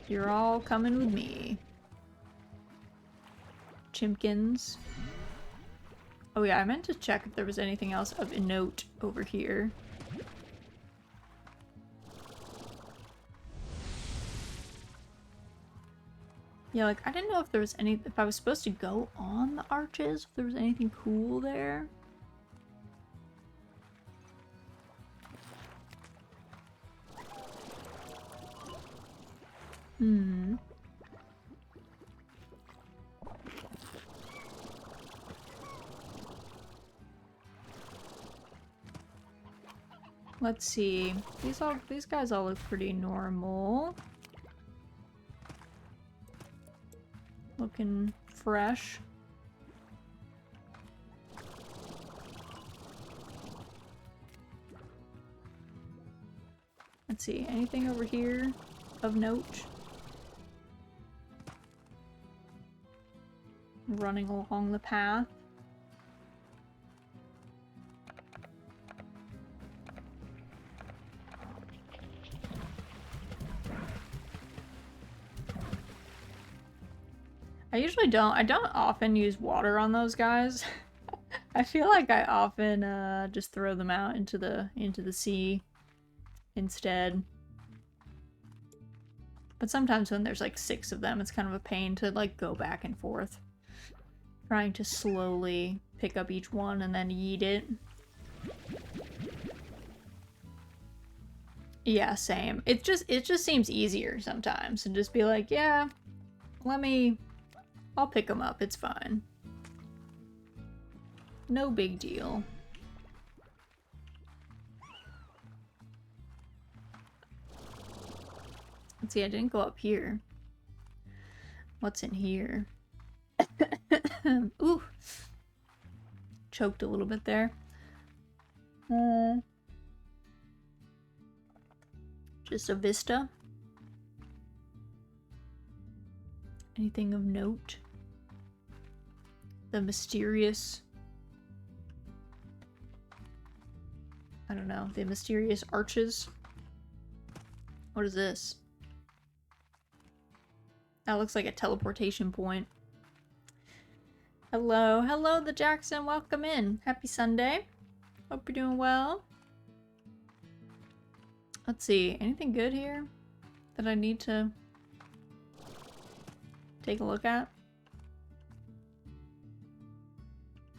You're all coming with me. Chimkins. Oh yeah, I meant to check if there was anything else of note over here. Yeah, like, I didn't know if there was if I was supposed to go on the arches, if there was anything cool there. Hmm. Let's see. These guys all look pretty normal. Looking fresh. Let's see. Anything over here of note? Running along the path. I don't often use water on those guys. I feel like I often just throw them out into the sea instead. But sometimes when there's like 6 of them, it's kind of a pain to like go back and forth. Trying to slowly pick up each one and then yeet it. Yeah, same. It just seems easier sometimes to just be like, yeah, I'll pick them up, it's fine. No big deal. Let's see, I didn't go up here. What's in here? Ooh. Choked a little bit there. Just a vista. Anything of note? The mysterious... I don't know. The mysterious arches? What is this? That looks like a teleportation point. Hello. Hello, the Jackson. Welcome in. Happy Sunday. Hope you're doing well. Let's see. Anything good here that I need to take a look at?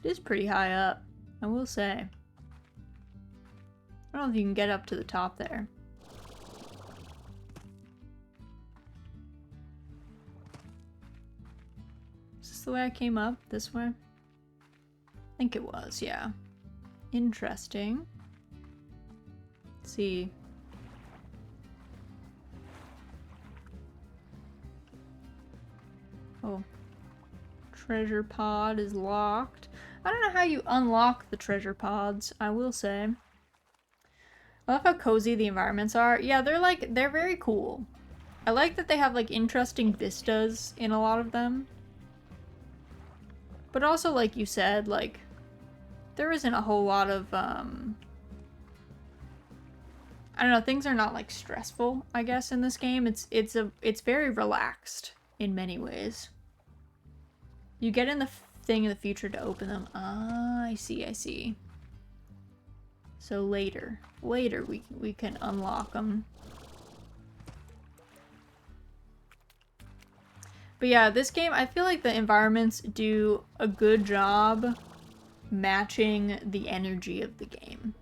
It is pretty high up, I will say. I don't know if you can get up to the top there. Is this the way I came up? This way? I think it was, yeah. Interesting. Let's see. Oh. Treasure pod is locked. I don't know how you unlock the treasure pods, I will say. I love how cozy the environments are. Yeah, they're very cool. I like that they have like interesting vistas in a lot of them. But also, like you said, like there isn't a whole lot of I don't know, things are not like stressful, I guess, in this game. It's very relaxed in many ways. You get in the thing in the future to open them. Ah, I see, I see. So later we can unlock them. But yeah, this game, I feel like the environments do a good job matching the energy of the game.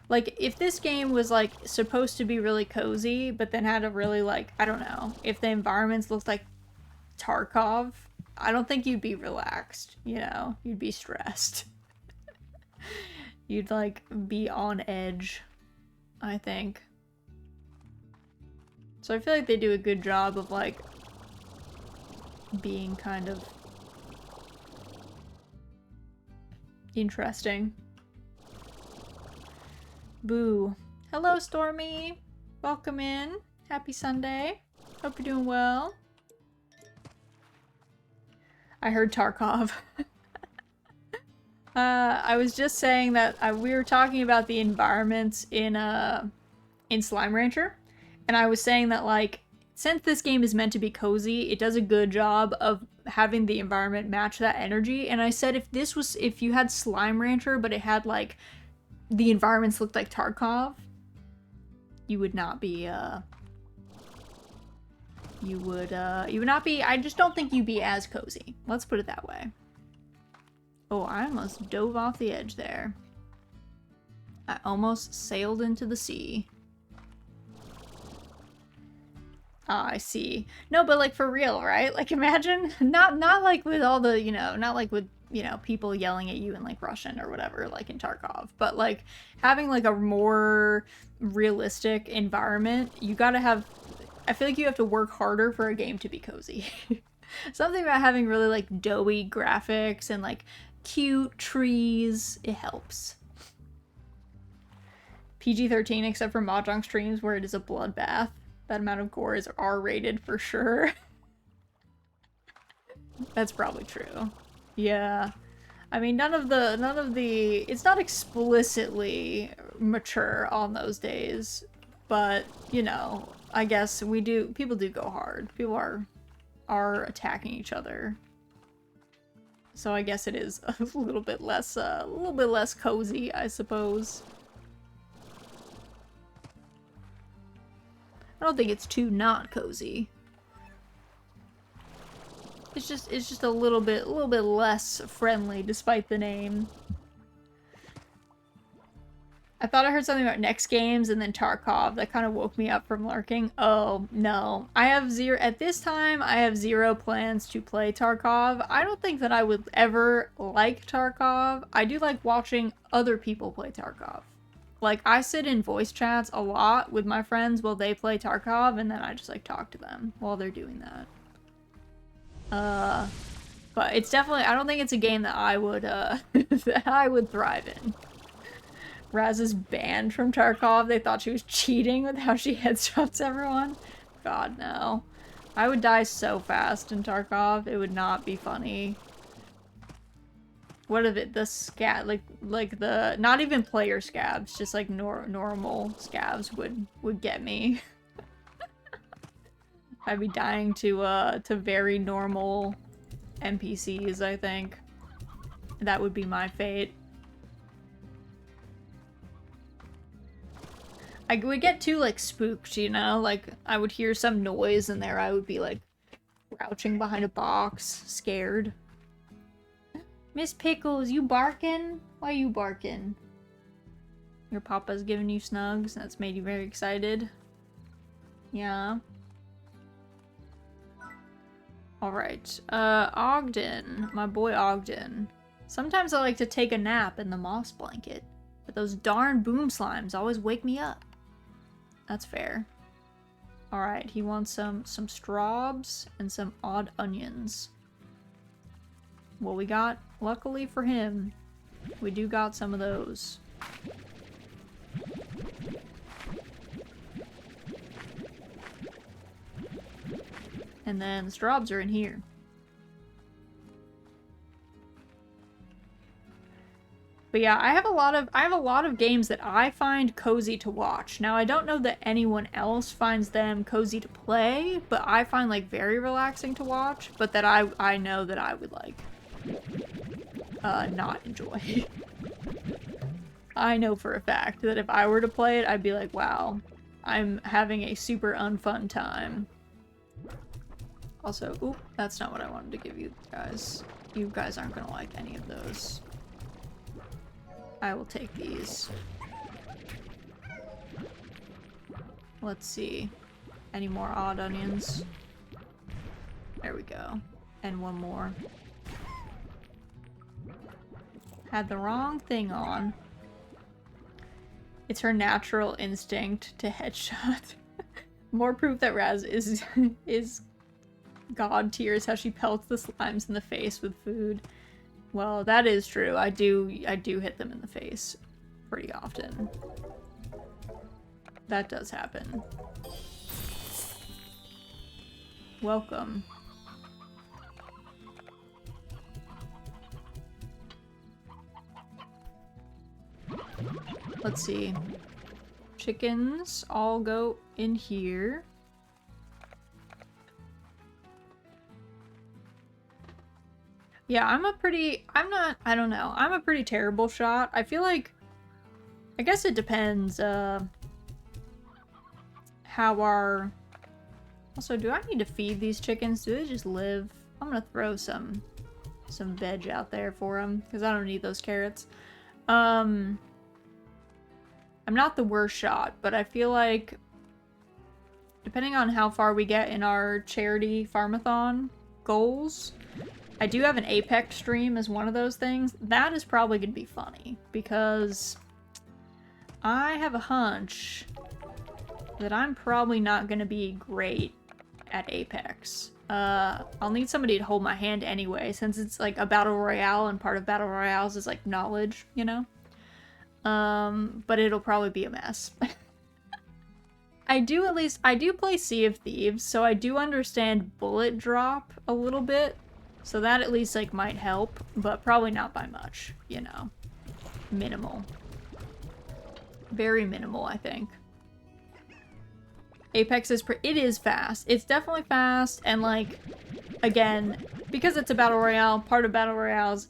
Like, if this game was, like, supposed to be really cozy, but then had a really, like, I don't know, if the environments looked like Tarkov, I don't think you'd be relaxed, you know? You'd be stressed. You'd, like, be on edge, I think. So I feel like they do a good job of, like, being kind of interesting. Boo. Hello, Stormy. Welcome in. Happy Sunday. Hope you're doing well. I heard Tarkov. I was just saying that we were talking about the environments in Slime Rancher, and I was saying that, like, since this game is meant to be cozy, it does a good job of having the environment match that energy. And I said if you had Slime Rancher, but it had, like, the environments looked like Tarkov, you would not be, you would not be, I just don't think you'd be as cozy. Let's put it that way. Oh, I almost dove off the edge there. I almost sailed into the sea. Ah, I see. No, but like for real, right? Like imagine not like with all the, not like with, people yelling at you in like Russian or whatever, like in Tarkov, but like having like a more realistic environment. You gotta have, I feel like you have to work harder for a game to be cozy. Something about having really like doughy graphics and like cute trees, it helps. PG-13 except for Mahjong streams where it is a bloodbath. That amount of gore is R-rated for sure. That's probably true. Yeah. I mean, none of the, it's not explicitly mature on those days, but, I guess people do go hard. People are attacking each other. So I guess it is a little bit less cozy, I suppose. I don't think it's too not cozy. It's just a little bit less friendly despite the name. I thought I heard something about next games and then Tarkov. That kind of woke me up from lurking. Oh, no. At this time, I have zero plans to play Tarkov. I don't think that I would ever like Tarkov. I do like watching other people play Tarkov. Like, I sit in voice chats a lot with my friends while they play Tarkov, and then I just, like, talk to them while they're doing that. But it's definitely, I don't think it's a game that I would, that I would thrive in. Raz is banned from Tarkov. They thought she was cheating with how she headshots everyone. God, no. I would die so fast in Tarkov. It would not be funny. What if it, the scab, like the, not even player scabs, just like normal scabs would get me. I'd be dying to very normal NPCs, I think. That would be my fate. I would get too, like, spooked, Like, I would hear some noise and there I would be, like, crouching behind a box, scared. Miss Pickles, you barking? Why you barking? Your papa's giving you snugs. That's made you very excited. Yeah. Alright. Ogden. My boy Ogden. Sometimes I like to take a nap in the moss blanket, but those darn boom slimes always wake me up. That's fair. Alright, he wants some straws and some odd onions. Well, we got, luckily for him, we do got some of those. And then the straws are in here. But yeah, I have a lot of games that I find cozy to watch. Now, I don't know that anyone else finds them cozy to play, but I find like very relaxing to watch, but that I know that I would like not enjoy. I know for a fact that if I were to play it, I'd be like, wow, I'm having a super unfun time. Also, oop, that's not what I wanted to give you guys. You guys aren't gonna like any of those. I will take these. Let's see. Any more odd onions? There we go. And one more. Had the wrong thing on. It's her natural instinct to headshot. More proof that Raz is god tiers, how she pelts the slimes in the face with food. Well, that is true. I do hit them in the face pretty often. That does happen. Welcome. Let's see. Chickens all go in here. Yeah, I'm a pretty terrible shot. I feel like, I guess it depends, how our, also, do I need to feed these chickens? Do they just live? I'm gonna throw some veg out there for them, because I don't need those carrots. I'm not the worst shot, but I feel like depending on how far we get in our charity farmathon goals, I do have an Apex stream as one of those things. That is probably going to be funny, because I have a hunch that I'm probably not going to be great at Apex. I'll need somebody to hold my hand anyway, since it's like a battle royale, and part of battle royales is like knowledge, you know? But it'll probably be a mess. I do play Sea of Thieves, so I do understand bullet drop a little bit, so that at least like might help, but probably not by much, you know? Minimal. Very minimal, I think. Apex is it is fast. It's definitely fast, and like, again, because it's a battle royale, part of battle royales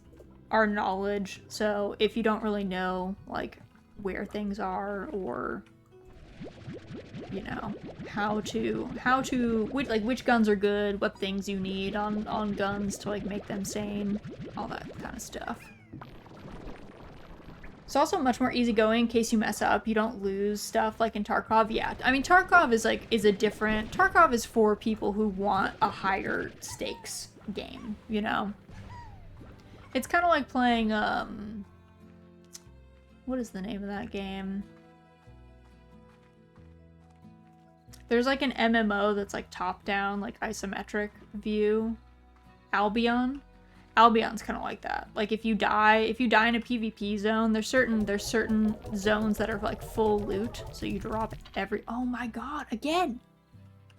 are knowledge, so if you don't really know like where things are, or you know, which guns are good, what things you need on guns to like make them sane, all that kind of stuff. It's also much more easygoing in case you mess up. You don't lose stuff like in Tarkov. Yeah, I mean, Tarkov is a different... Tarkov is for people who want a higher stakes game, you know? It's kind of like playing, what is the name of that game? There's like an MMO that's like top-down, like isometric view. Albion. Albion's kind of like that. Like if you die in a PvP zone, there's certain zones that are like full loot, so you drop every... Oh my god, again!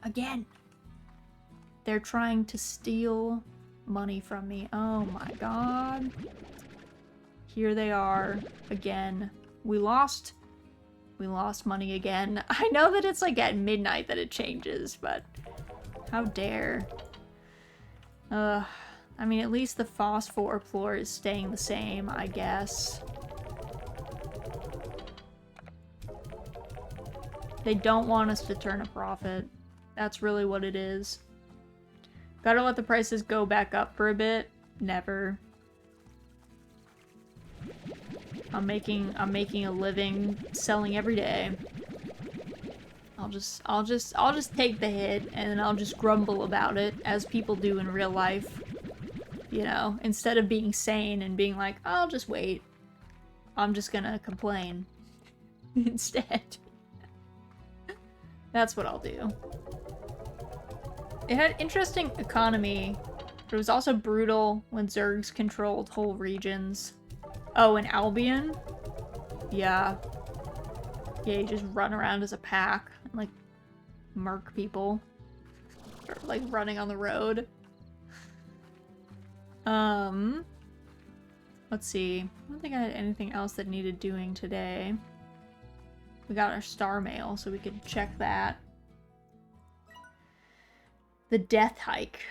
Again! They're trying to steal money from me. Oh my god. Here they are, again. We lost money again. I know that it's like at midnight that it changes, but how dare. I mean, at least the phosphor floor is staying the same, I guess. They don't want us to turn a profit. That's really what it is. Gotta let the prices go back up for a bit. Never. I'm making a living selling every day. I'll just take the hit, and then I'll just grumble about it, as people do in real life. You know, instead of being sane and being like, I'll just wait. I'm just gonna complain instead. That's what I'll do. It had interesting economy, but it was also brutal when Zergs controlled whole regions. Oh, and Albion? Yeah. Yeah, you just run around as a pack and, like, murk people. Or, like, running on the road. Let's see. I don't think I had anything else that needed doing today. We got our star mail, so we could check that. The death hike.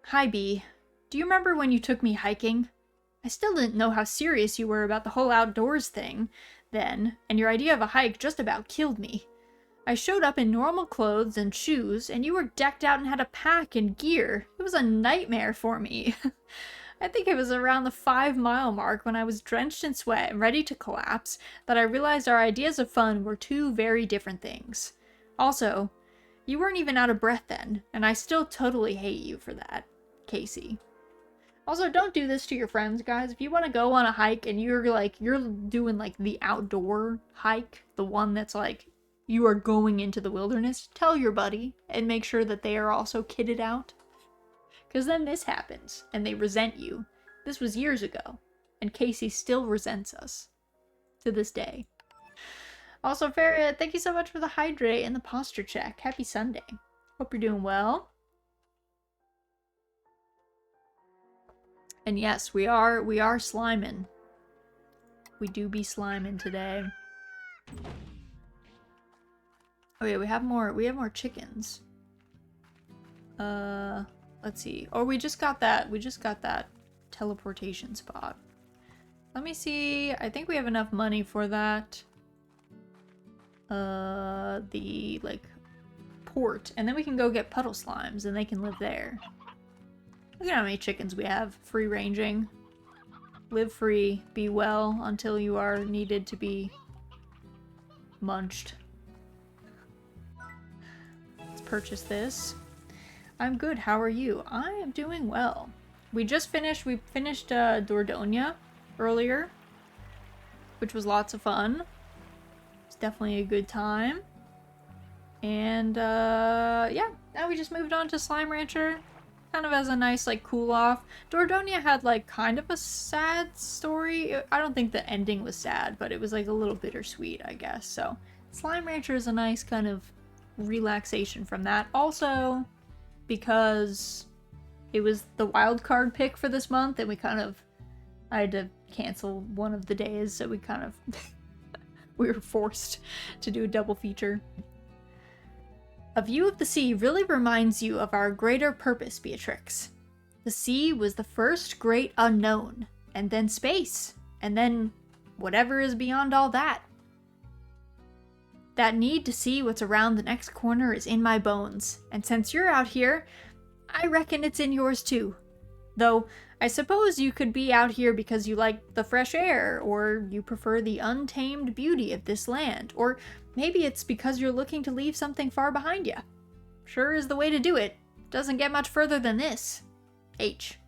Hi, B. Do you remember when you took me hiking? I still didn't know how serious you were about the whole outdoors thing then, and your idea of a hike just about killed me. I showed up in normal clothes and shoes, and you were decked out and had a pack and gear. It was a nightmare for me. I think it was around the 5-mile mark when I was drenched in sweat and ready to collapse that I realized our ideas of fun were two very different things. Also, you weren't even out of breath then, and I still totally hate you for that. Casey. Also, don't do this to your friends, guys. If you want to go on a hike and you're doing like the outdoor hike, the one that's like, you are going into the wilderness, tell your buddy and make sure that they are also kitted out. Because then this happens, and they resent you. This was years ago, and Casey still resents us. To this day. Also, Farrah, thank you so much for the hydrate and the posture check. Happy Sunday. Hope you're doing well. And yes, we are sliming. We do be sliming today. Oh yeah, we have more chickens. Let's see. Oh, we just got that teleportation spot. Let me see. I think we have enough money for that. The like port, and then we can go get puddle slimes and they can live there. Look at how many chickens we have. Free ranging. Live free, be well until you are needed to be munched. purchase this. I'm good, how are you? I am doing well. We finished Dordogne earlier, which was lots of fun. It's definitely a good time. And, yeah, now we just moved on to Slime Rancher, kind of as a nice, like, cool-off. Dordogne had, like, kind of a sad story. I don't think the ending was sad, but it was, like, a little bittersweet, I guess. So, Slime Rancher is a nice kind of relaxation from that. Also, because it was the wildcard pick for this month, and I had to cancel one of the days, so we kind of, we were forced to do a double feature. A view of the sea really reminds you of our greater purpose, Beatrix. The sea was the first great unknown, and then space, and then whatever is beyond all that. That need to see what's around the next corner is in my bones, and since you're out here, I reckon it's in yours too. Though, I suppose you could be out here because you like the fresh air, or you prefer the untamed beauty of this land, or maybe it's because you're looking to leave something far behind you. Sure is the way to do it. Doesn't get much further than this. H.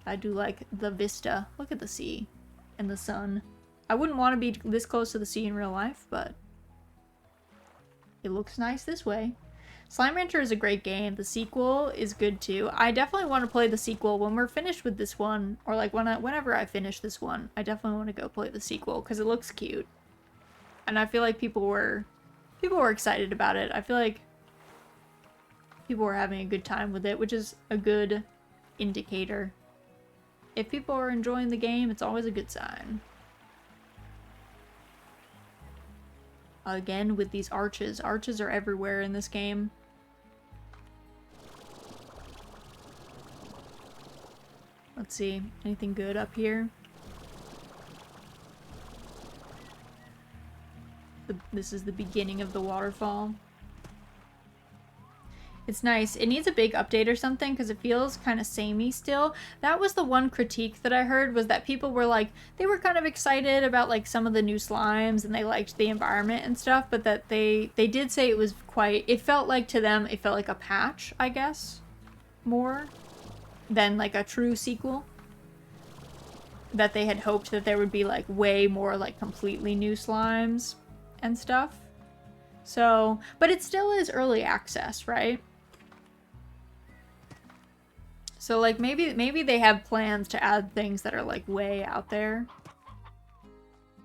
I do like the vista. Look at the sea and the sun. I wouldn't want to be this close to the sea in real life, but it looks nice this way. Slime Rancher is a great game. The sequel is good too. I definitely want to play the sequel when we're finished with this one, or like whenever I finish this one. I definitely want to go play the sequel because it looks cute. And I feel like people were excited about it. I feel like people were having a good time with it, which is a good indicator. If people are enjoying the game, it's always a good sign. Again, with these arches. Arches are everywhere in this game. Let's see. Anything good up here? This is the beginning of the waterfall. It's nice. It needs a big update or something because it feels kind of samey still. That was the one critique that I heard, was that people were like, they were kind of excited about like some of the new slimes and they liked the environment and stuff, but that they did say it was it felt like to them, it felt like a patch, I guess, more than like a true sequel. That they had hoped that there would be like way more like completely new slimes and stuff. So, but it still is early access, right? So like maybe they have plans to add things that are like way out there,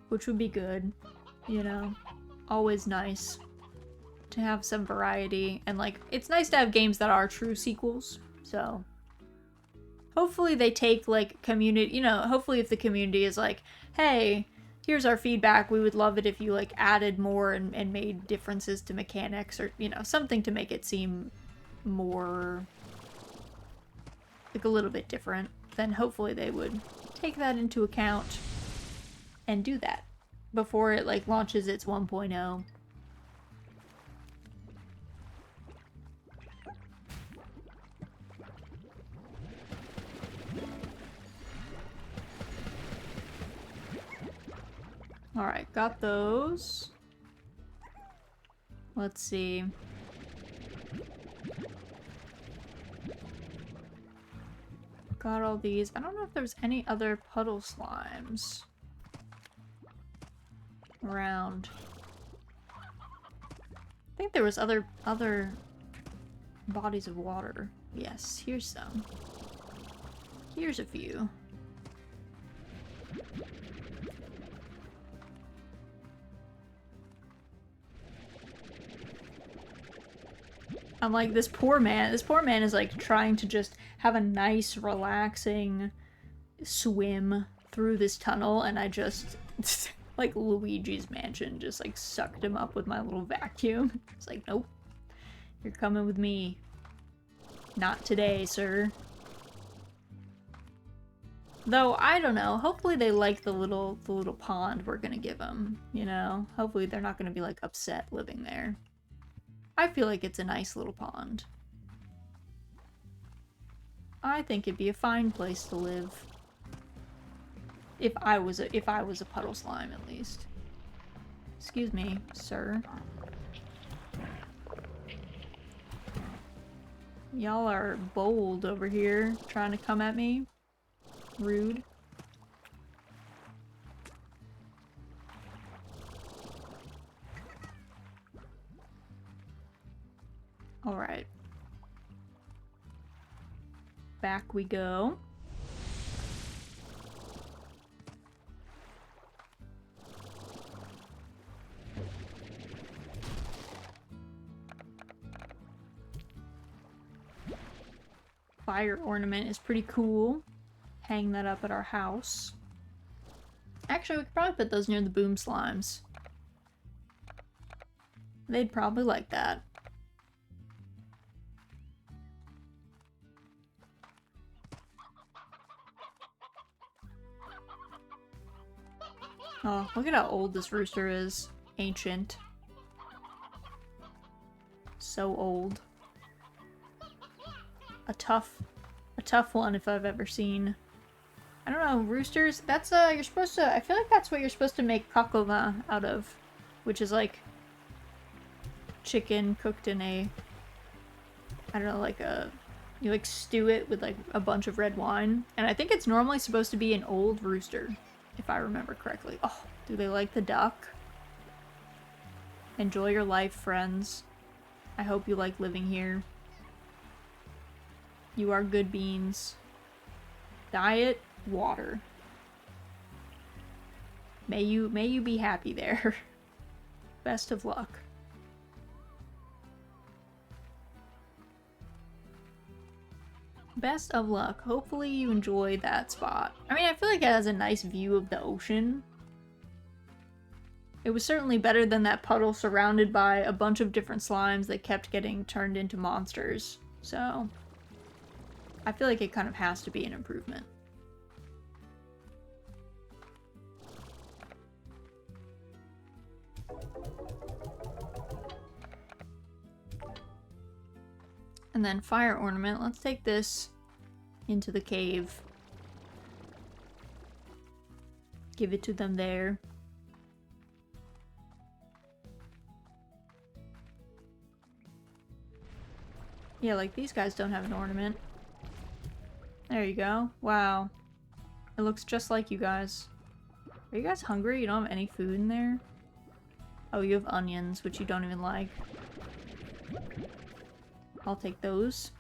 which would be good, you know. Always nice to have some variety, and like it's nice to have games that are true sequels. So hopefully they take like community, you know, hopefully if the community is like, hey, here's our feedback, we would love it if you like added more and made differences to mechanics, or you know, something to make it seem more like a little bit different, then hopefully they would take that into account and do that before it like launches its 1.0. Alright, got those. Let's see. Got all these. I don't know if there's any other puddle slimes around. I think there was other bodies of water. Yes, here's some. Here's a few. I'm like, this poor man is like trying to just have a nice, relaxing swim through this tunnel, and I just, like Luigi's Mansion, just like sucked him up with my little vacuum. It's like, nope, you're coming with me. Not today, sir. Though, I don't know, hopefully they like the little pond we're gonna give them, you know? Hopefully they're not gonna be like upset living there. I feel like it's a nice little pond. I think it'd be a fine place to live. If I was a puddle slime, at least. Excuse me, sir. Y'all are bold over here, trying to come at me. Rude. Alright. Back we go. Fire ornament is pretty cool. Hang that up at our house. Actually, we could probably put those near the boom slimes. They'd probably like that. Oh, look at how old this rooster is. Ancient. So old. A tough one if I've ever seen. I don't know, roosters, that's, you're supposed to, I feel like that's what you're supposed to make kakoma out of, which is like chicken cooked in a, I don't know, like you like stew it with like a bunch of red wine, and I think it's normally supposed to be an old rooster, if I remember correctly. Oh, do they like the duck? Enjoy your life, friends. I hope you like living here. You are good beans. Diet, water. May you be happy there. Best of luck. Best of luck. Hopefully you enjoy that spot. I mean, I feel like it has a nice view of the ocean. It was certainly better than that puddle surrounded by a bunch of different slimes that kept getting turned into monsters. So I feel like it kind of has to be an improvement. And then fire ornament. Let's take this into the cave. Give it to them there. Yeah, like these guys don't have an ornament. There you go. Wow. It looks just like you guys. Are you guys hungry? You don't have any food in there? Oh, you have onions, which you don't even like. I'll take those.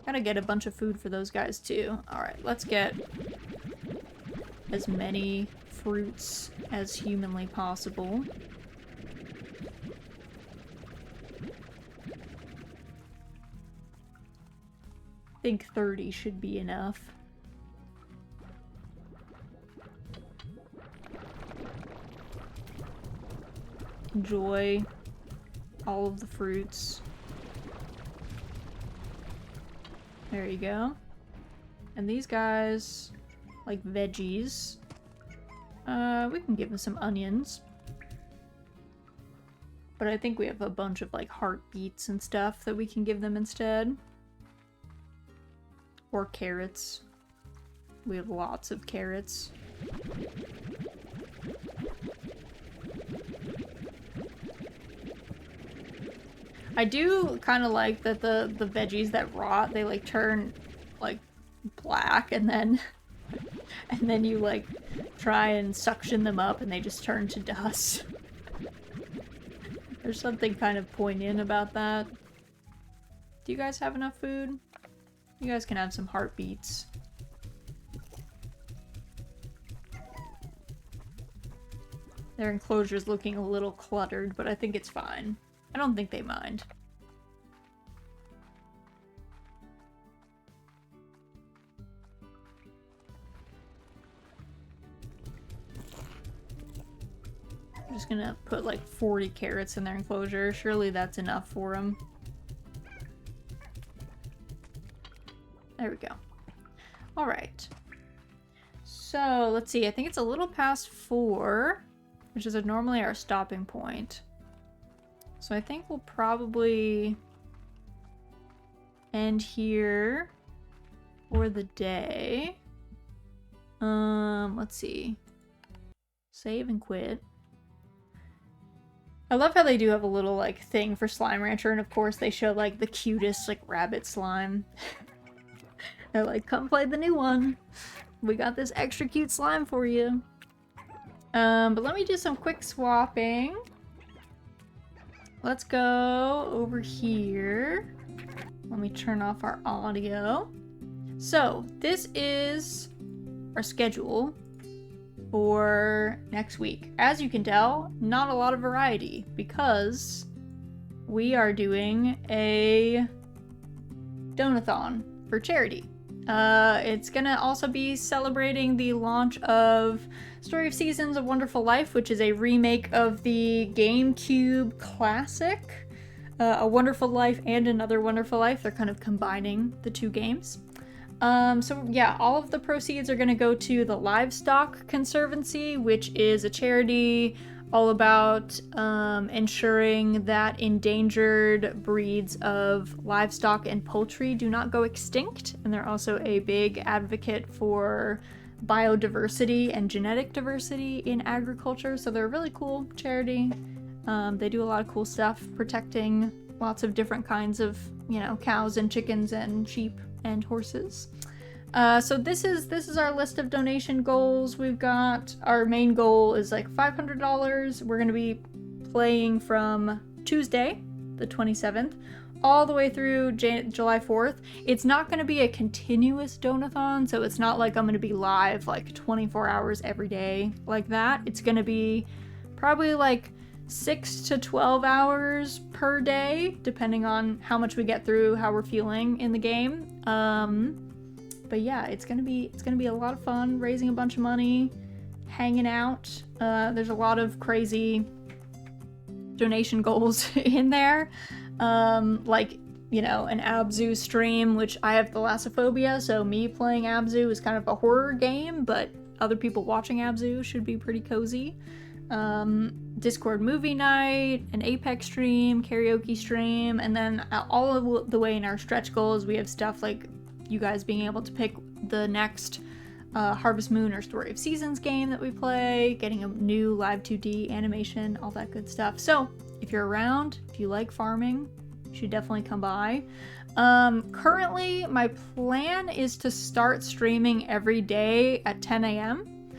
Gotta get a bunch of food for those guys too. Alright, let's get as many fruits as humanly possible. I think 30 should be enough. Enjoy all of the fruits. There you go. And these guys like veggies. We can give them some onions. But I think we have a bunch of like heartbeats and stuff that we can give them instead. Or carrots. We have lots of carrots. I do kind of like that the veggies that rot, they like turn like black and then you like try and suction them up and they just turn to dust. There's something kind of poignant about that. Do you guys have enough food? You guys can have some heartbeats. Their enclosure's looking a little cluttered, but I think it's fine. I don't think they mind. I'm just gonna put like 40 carrots in their enclosure. Surely that's enough for them. There we go. Alright. So, let's see. I think it's a little past 4, which is normally our stopping point. So I think we'll probably end here for the day. Let's see. Save and quit. I love how they do have a little, like, thing for Slime Rancher, and of course they show, like, the cutest, like, rabbit slime. They're like, come play the new one. We got this extra cute slime for you. But let me do some quick swapping. Let's go over here. Let me turn off our audio. So, this is our schedule for next week. As you can tell, not a lot of variety because we are doing a donathon for charity. It's gonna also be celebrating the launch of Story of Seasons: A Wonderful Life, which is a remake of the GameCube classic, A Wonderful Life and Another Wonderful Life. They're kind of combining the two games. So yeah, all of the proceeds are gonna go to the Livestock Conservancy, which is a charity all about ensuring that endangered breeds of livestock and poultry do not go extinct. And they're also a big advocate for biodiversity and genetic diversity in agriculture. So they're a really cool charity. They do a lot of cool stuff protecting lots of different kinds of, you know, cows and chickens and sheep and horses. So this is our list of donation goals. We've got our main goal is like $500. We're going to be playing from Tuesday, the 27th, all the way through July 4th. It's not going to be a continuous donathon, so it's not like I'm going to be live like 24 hours every day like that. It's going to be probably like 6 to 12 hours per day, depending on how much we get through, how we're feeling in the game. But yeah, it's gonna be a lot of fun, raising a bunch of money, hanging out. There's a lot of crazy donation goals in there, like, you know, an Abzu stream, which I have thalassophobia, so me playing Abzu is kind of a horror game, but other people watching Abzu should be pretty cozy. Discord movie night, an Apex stream, karaoke stream, and then all of the way in our stretch goals, we have stuff like you guys being able to pick the next Harvest Moon or Story of Seasons game that we play, getting a new live 2D animation, all that good stuff. So if you're around, if you like farming, you should definitely come by. Currently, my plan is to start streaming every day at 10 a.m.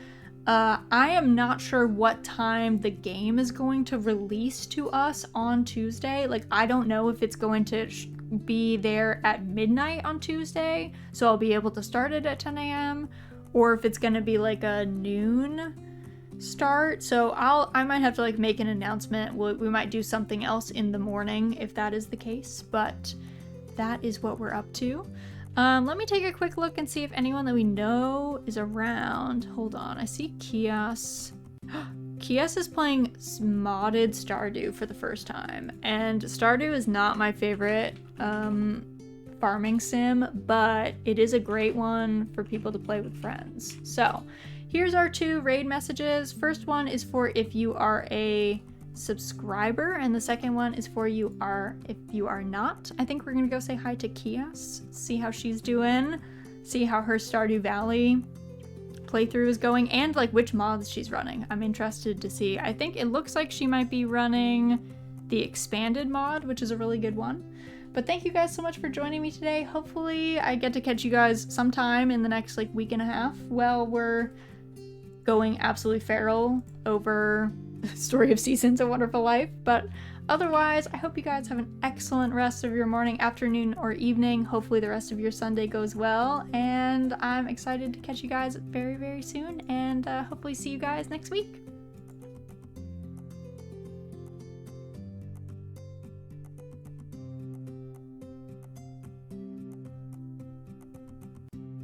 I am not sure what time the game is going to release to us on Tuesday. Like, I don't know if it's going to be there at midnight on Tuesday, so I'll be able to start it at 10 a.m. or if it's gonna be like a noon start. So I might have to like make an announcement. We might do something else in the morning if that is the case, but that is what we're up to. Let me take a quick look and see if anyone that we know is around. Hold on, I see Kias. Kias is playing modded Stardew for the first time, and Stardew is not my favorite farming sim, but it is a great one for people to play with friends. So here's our two raid messages. First one is for if you are a subscriber, and the second one is for if you are not. I think we're gonna go say hi to Kias, see how she's doing, see how her Stardew Valley playthrough is going, and like which mods she's running. I'm interested to see. I think it looks like she might be running the expanded mod, which is a really good one. But thank you guys so much for joining me today. Hopefully I get to catch you guys sometime in the next like week and a half while we're going absolutely feral over Story of Seasons: A Wonderful Life. But otherwise, I hope you guys have an excellent rest of your morning, afternoon, or evening. Hopefully the rest of your Sunday goes well, and I'm excited to catch you guys very, very soon, and hopefully see you guys next week.